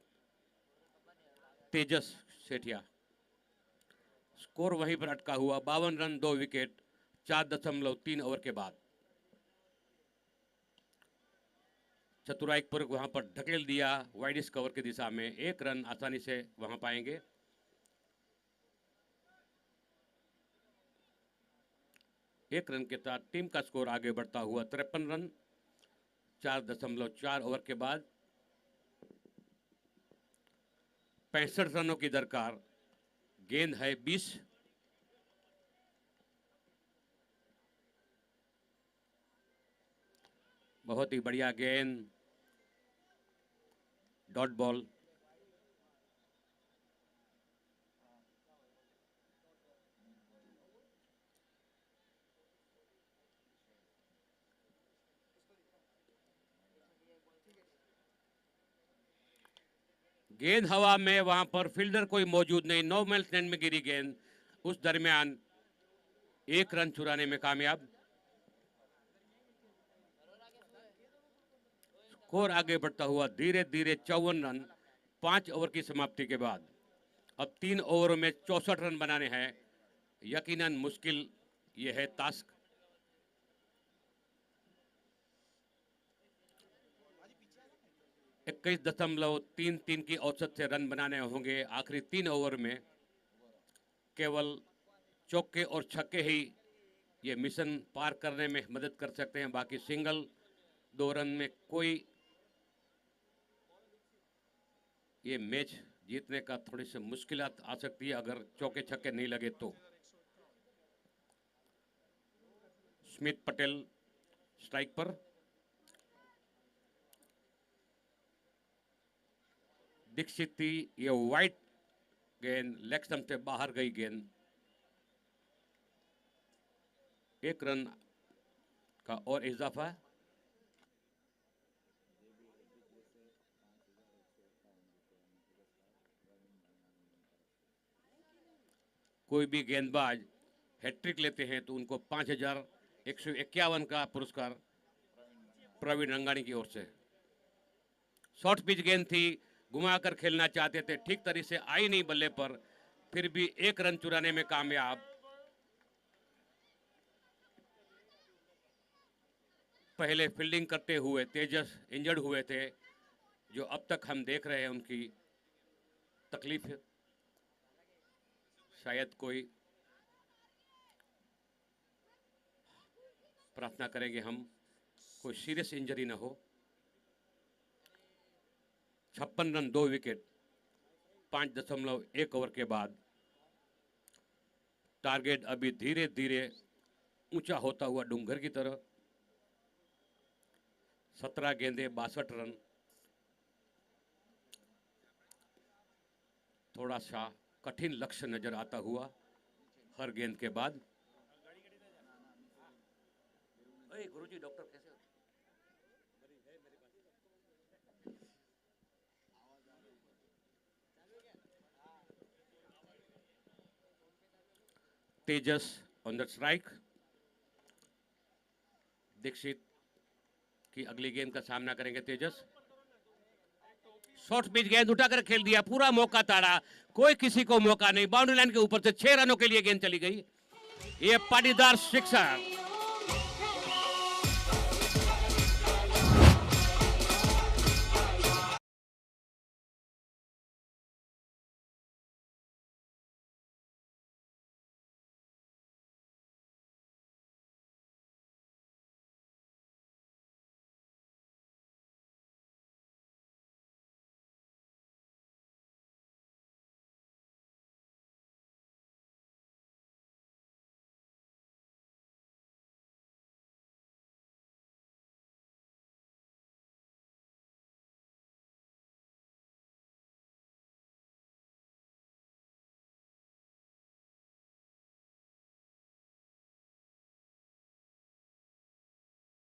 तेजस सेठिया, स्कोर वहीं पर अटका हुआ, 52 रन 2 विकेट 4.3 ओवर के बाद। चतुराईपूर्वक वहां पर ढकेल दिया वाइडिस कवर की दिशा में, 1 रन आसानी से वहां पाएंगे। एक रन के साथ टीम का स्कोर आगे बढ़ता हुआ 53 रन 4.4 ओवर के बाद। 65 रनों की दरकार, गेंद है 20। बहुत ही बढ़िया गेंद, डॉट बॉल। गेंद हवा में, वहां पर फील्डर कोई मौजूद नहीं, नो मैन लैंड में गिरी गेंद, उस दरमियान 1 रन चुराने में कामयाब। स्कोर आगे बढ़ता हुआ धीरे धीरे 54 रन 5 ओवर की समाप्ति के बाद। अब 3 ओवरों में 64 रन बनाने हैं, यकीनन मुश्किल यह है टास्क। इक्कीस 21.33 की औसत से रन बनाने होंगे आखिरी 3 ओवर में। केवल चौके और छक्के ही ये मिशन पार करने में मदद कर सकते हैं, बाकी सिंगल 2 रन में कोई ये मैच जीतने का थोड़ी सी मुश्किलात आ सकती है अगर चौके छक्के नहीं लगे तो। स्मिथ पटेल स्ट्राइक पर, दीक्षित थी, ये वाइट गेंद लेग स्टंप से बाहर गई गेंद। 1 रन का और इजाफा। कोई भी गेंदबाज हैट्रिक लेते हैं तो उनको 5,151 का पुरस्कार प्रवीण रंगानी की ओर से। शॉर्ट पिच गेंद थी, घुमाकर खेलना चाहते थे, ठीक तरीके से आई नहीं बल्ले पर, फिर भी 1 रन चुराने में कामयाब। पहले फील्डिंग करते हुए तेजस इंजर्ड हुए थे, जो अब तक हम देख रहे हैं उनकी तकलीफ है, शायद कोई, प्रार्थना करेंगे हम कोई सीरियस इंजरी ना हो। 56 रन 2 विकेट 5.1 ओवर के बाद। टारगेट अभी धीरे धीरे ऊंचा होता हुआ डूंगर की तरह। 17 गेंदे 62 रन, थोड़ा सा कठिन लक्ष्य नजर आता हुआ हर गेंद के बाद। गुरुजी डॉक्टर कैसे हो? तेजस ऑन द स्ट्राइक। दीक्षित की अगली गेंद का सामना करेंगे तेजस। शॉर्ट पिच गेंद उठाकर खेल दिया, पूरा मौका ताड़ा, कोई किसी को मौका नहीं, बाउंड्री लाइन के ऊपर से 6 रनों के लिए गेंद चली गई। ये Patidar sixer.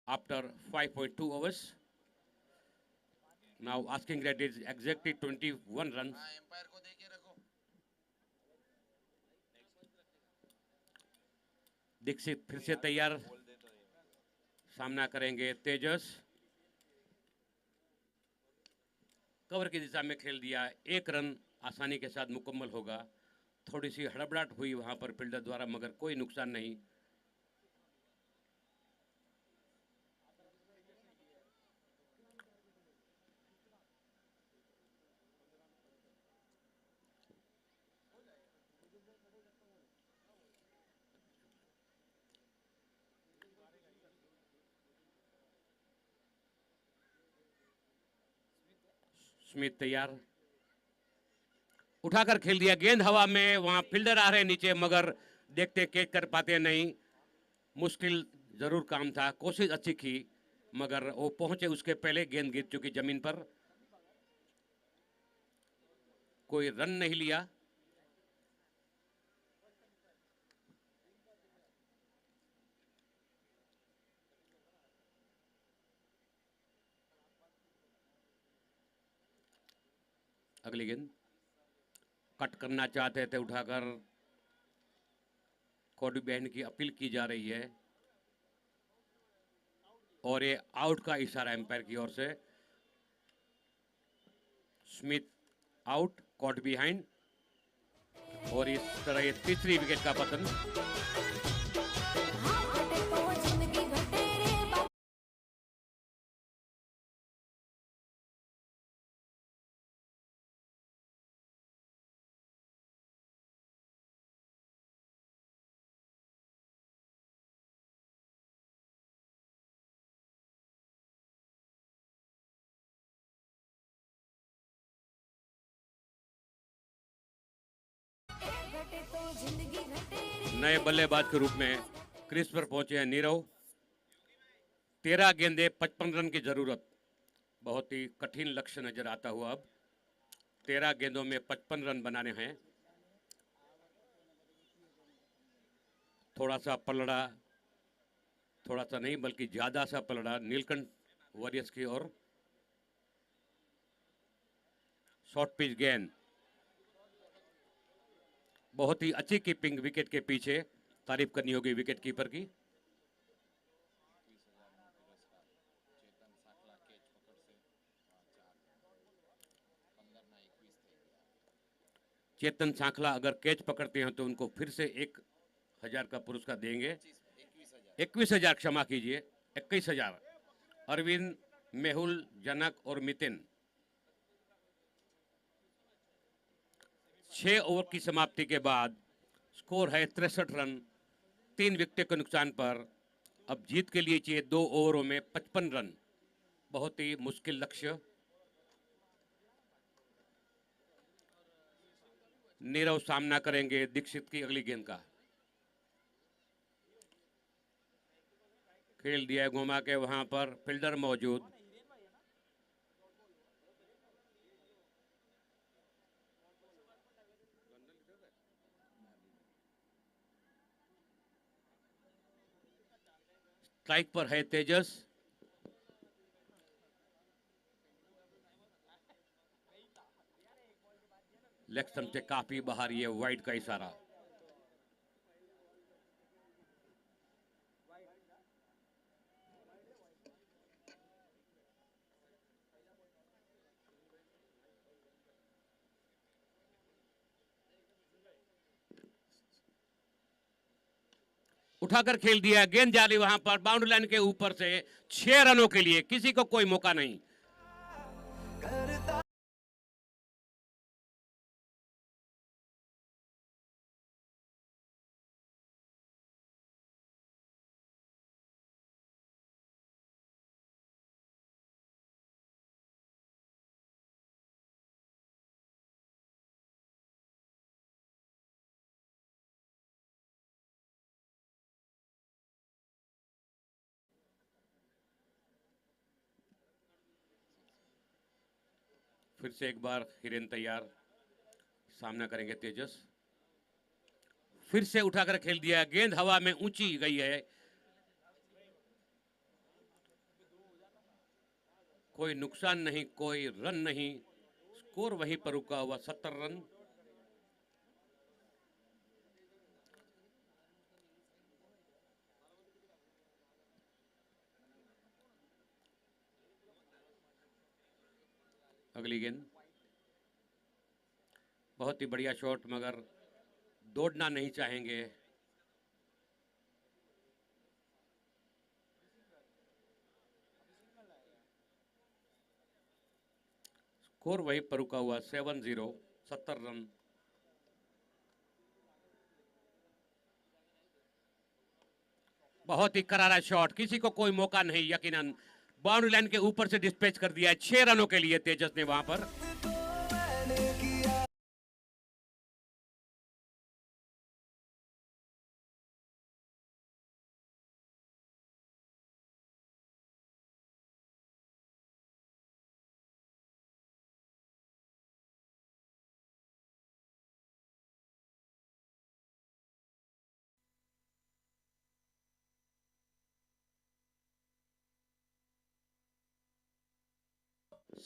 After 5.2 overs, now asking that is exactly 21 runs. Dixit फिर से तैयार, सामना करेंगे तेजस। कवर की दिशा में खेल दिया, 1 रन आसानी के साथ मुकम्मल होगा। थोड़ी सी हड़बड़ाहट हुई वहां पर फील्डर द्वारा, मगर कोई नुकसान नहीं। स्मिथ तैयार, उठाकर खेल दिया, गेंद हवा में, वहां फील्डर आ रहे नीचे, मगर देखते कैच कर पाते नहीं। मुश्किल जरूर काम था, कोशिश अच्छी की, मगर वो पहुंचे उसके पहले गेंद गिर चुकी जमीन पर। कोई रन नहीं लिया। अगली गेंद कट करना चाहते थे उठाकर, कोडी बहन की अपील की जा रही है और ये आउट का इशारा एम्पायर की ओर से। स्मिथ आउट, कॉट बिहाइंड, और इस तरह ये तीसरी विकेट का पतन। नए बल्लेबाज के रूप में क्रीज पर पहुंचे हैं नीरव। 13 गेंदे 55 रन की जरूरत, बहुत ही कठिन लक्ष्य नजर आता हुआ। अब 13 गेंदों में 55 रन बनाने हैं। थोड़ा सा पलड़ा, थोड़ा सा नहीं बल्कि ज्यादा सा पलड़ा नीलकंठ वॉरियर्स की ओर। शॉर्ट पिच गेंद, बहुत ही अच्छी कीपिंग विकेट के पीछे, तारीफ करनी होगी विकेट कीपर की। चेतन सांखला अगर कैच पकड़ते हैं तो उनको फिर से 1000 का पुरस्कार देंगे। 21,000, क्षमा कीजिए, 21,000। अरविंद, मेहुल, जनक और मितिन। 6 ओवर की समाप्ति के बाद स्कोर है 63 रन, 3 विकेट के नुकसान पर। अब जीत के लिए चाहिए 2 ओवरों में 55 रन, बहुत ही मुश्किल लक्ष्य। नीरव सामना करेंगे दीक्षित की अगली गेंद का। खेल दिया घुमा के, वहां पर फील्डर मौजूद। स्ट्राइक पर है तेजस। लेग स्टंप से काफी बाहर, ये वाइड का इशारा। उठाकर खेल दिया, गेंद जा रही वहां पर बाउंड्री लाइन के ऊपर से। 6 रनों के लिए किसी को कोई मौका नहीं। फिर से एक बार हिरेन तैयार, सामना करेंगे तेजस। फिर से उठाकर खेल दिया, गेंद हवा में ऊंची गई है, कोई नुकसान नहीं, कोई रन नहीं, स्कोर वहीं पर रुका हुआ 70 रन। अगली गेंद, बहुत ही बढ़िया शॉट, मगर दौड़ना नहीं चाहेंगे। स्कोर वहीं पर रुका हुआ 7-0, 70 रन। बहुत ही करारा शॉट, किसी को कोई मौका नहीं, यकीनन बाउंड्री लाइन के ऊपर से डिस्पैच कर दिया है 6 रनों के लिए तेजस ने वहां पर।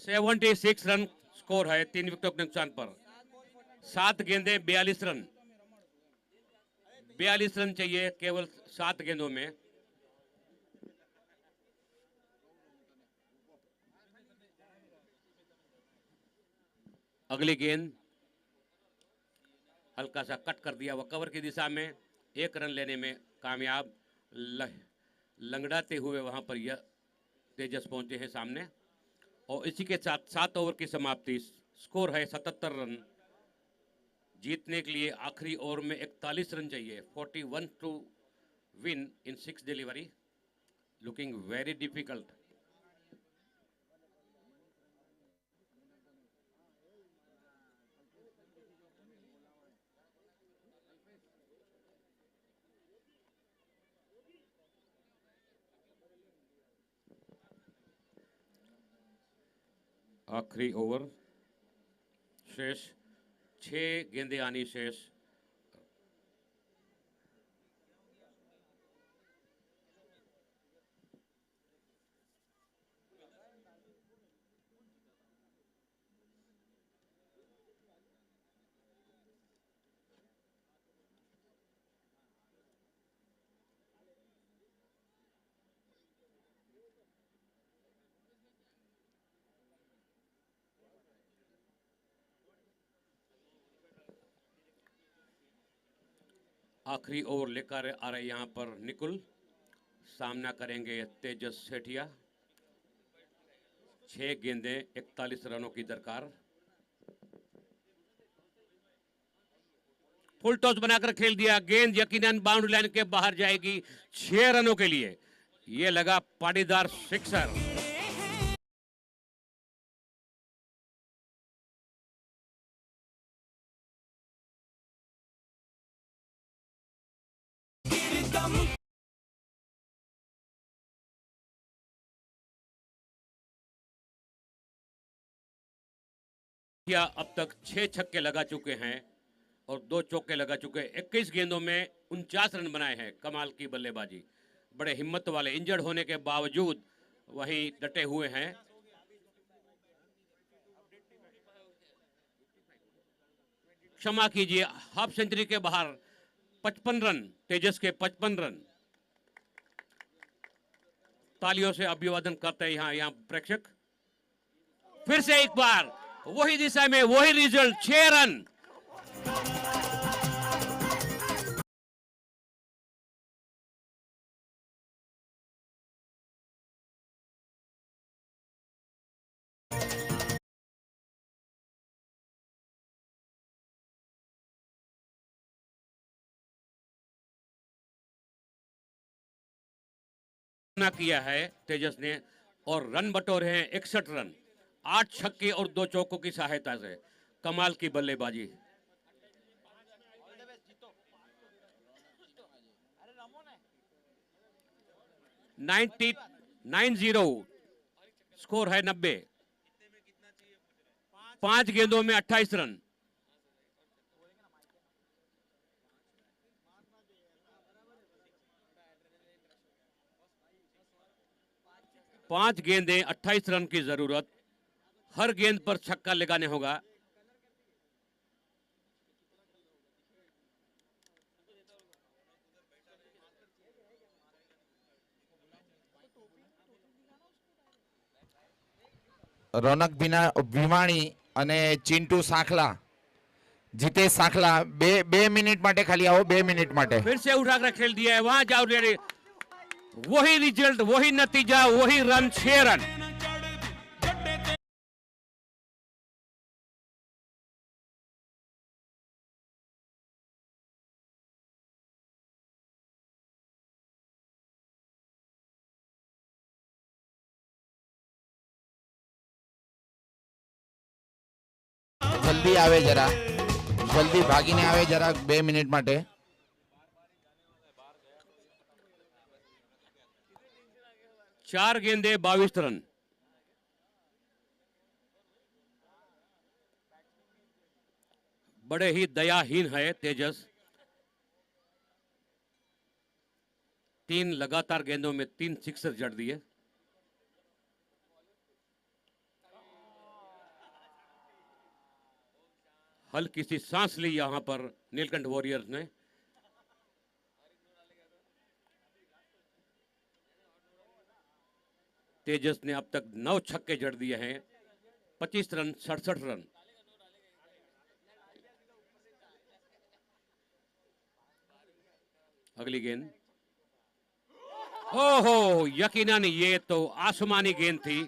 सेवेंटी 76 रन स्कोर है 3 विकेटों के नुकसान पर। 7 गेंदें 42 रन, 42 रन चाहिए केवल 7 गेंदों में। अगली गेंद हल्का सा कट कर दिया, वह कवर की दिशा में, 1 रन लेने में कामयाब। लंगड़ाते हुए वहां पर यह तेजस पहुंचे हैं सामने, और इसी के साथ 7 ओवर की समाप्ति। स्कोर है 77 रन। जीतने के लिए आखिरी ओवर में 41 रन चाहिए। 41 to win in 6 delivery, looking very difficult. आखिरी ओवर शेष, 6 गेंदें आनी शेष। आखिरी ओवर लेकर आ रहे यहाँ पर निकुल, सामना करेंगे तेजस सेठिया। 6 गेंदें 41 रनों की दरकार। फुल टॉस बनाकर खेल दिया, गेंद यकीनन बाउंड्री लाइन के बाहर जाएगी 6 रनों के लिए। ये लगा पाटीदार सिक्सर। अब तक 6 छक्के लगा चुके हैं और 2 चौके लगा चुके हैं। 21 गेंदों में 49 रन बनाए हैं। कमाल की बल्लेबाजी, बड़े हिम्मत वाले, इंजर्ड होने के बावजूद वहीं डटे हुए हैं। क्षमा कीजिए, हाफ सेंचुरी के बाहर 55 रन, तेजस के 55 रन। तालियों से अभिवादन करते हैं यहाँ प्रेक्षक। फिर से एक बार वही दिशा में वही रिजल्ट, 6 रन। किया है तेजस ने और रन बटोरे हैं 61 रन, 8 छक्के और 2 चौकों की सहायता से। कमाल की बल्लेबाजी। नाइनटी 90 स्कोर है 90। 5 गेंदों में 28 रन। पांच गेंदें 28 रन की जरूरत। हर गेंद पर छक्का लगाने होगा। રોનક ભીમાણી અને ચિંટુ સાંખલા, જીतेश સાંખલા, બે મિનિટ માટે ખાલી આવો, 2 મિનિટ માટે. फिर से उठाकर खेल दिया है, वहां जाओ रेडी, वही रिजल्ट, वही नतीजा, वही रन, 6 रन. જલ્દી આવે જરા, જલ્દી ભાગીને આવે જરા 2 મિનિટ માટે. चार गेंदे 22 रन. बड़े ही दयाहीन है तेजस. 3 लगातार गेंदों में 3 सिक्सर जड़ दिए. हल्की सी सांस ली यहां पर नीलकंठ वॉरियर्स ने. तेजस ने अब तक 9 छक्के जड़ दिए हैं. 25 रन, 67 रन. अगली गेंद, ओहो, यकीनन ये तो आसमानी गेंद थी.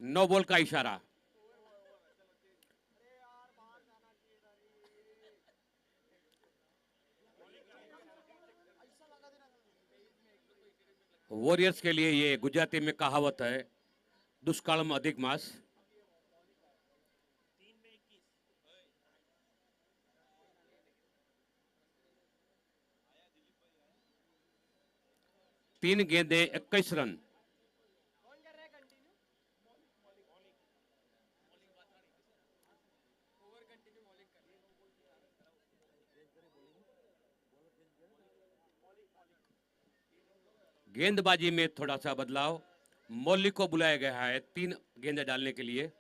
नो बॉल का इशारा. वॉरियर्स के लिए ये गुजराती में कहावत है, दुष्कालम अधिक मास. तीन गेंदे 21 रन. गेंदबाजी में थोड़ा सा बदलाव, मौलिक को बुलाया गया है 3 गेंदें डालने के लिए.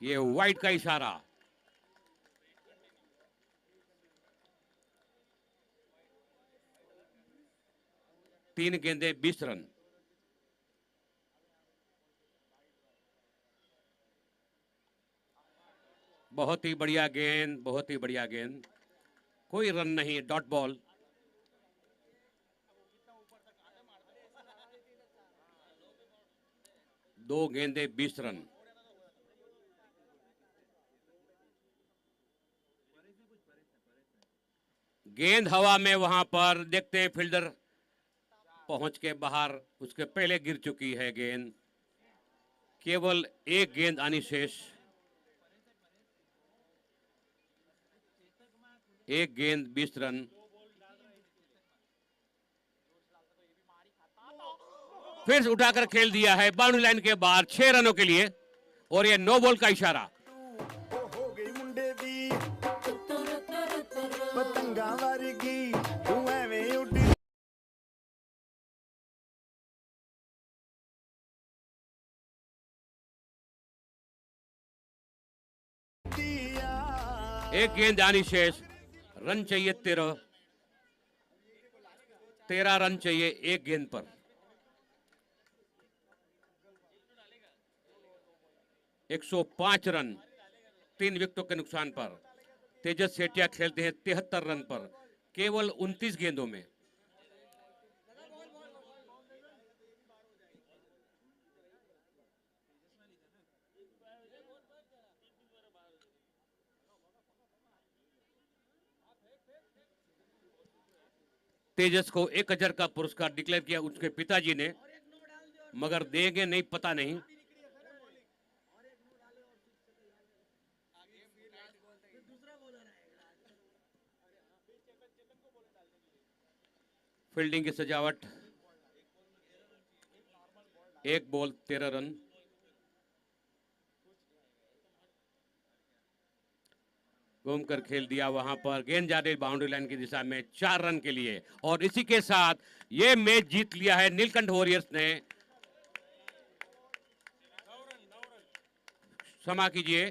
ये वाइड का इशारा. तीन गेंदे 20 रन. बहुत ही बढ़िया गेंद, बहुत ही बढ़िया गेंद. कोई रन नहीं, डॉट बॉल. दो गेंदे 20 रन. गेंद हवा में, वहां पर देखते हैं फील्डर पहुंच के बाहर, उसके पहले गिर चुकी है गेंद. केवल एक गेंद आनी शेष. एक गेंद 20 रन. फिर उठाकर खेल दिया है बाउंड्री लाइन के बाहर 6 रनों के लिए, और ये नो बॉल का इशारा. हो गई मुंडे दी पतंगा वर्गी तू एवें उड़ी. एक गेंद आनी शेष. रन चाहिए 13 रन चाहिए एक गेंद पर. एक 105 रन 3 विकेटों के नुकसान पर. तेजस सेठिया खेलते हैं 73 रन पर केवल 29 गेंदों में. तेजस को 1000 का पुरस्कार डिक्लेयर किया उसके पिताजी ने, मगर देंगे नहीं पता नहीं. फील्डिंग की सजावट, एक बॉल 13 रन. घूमकर खेल दिया वहां पर, गेंद जा रही बाउंड्री लाइन की दिशा में 4 रन के लिए, और इसी के साथ ये मैच जीत लिया है नीलकंठ वॉरियर्स ने. क्षमा कीजिए,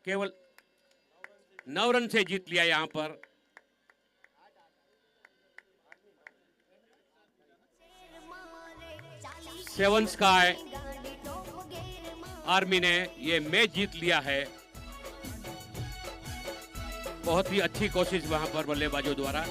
केवल 9 रन से जीत लिया यहां पर। सेवन स्काई आर्मी ने ये मैच जीत लिया है। बहुत ही अच्छी कोशिश वहां पर बल्लेबाजों द्वारा।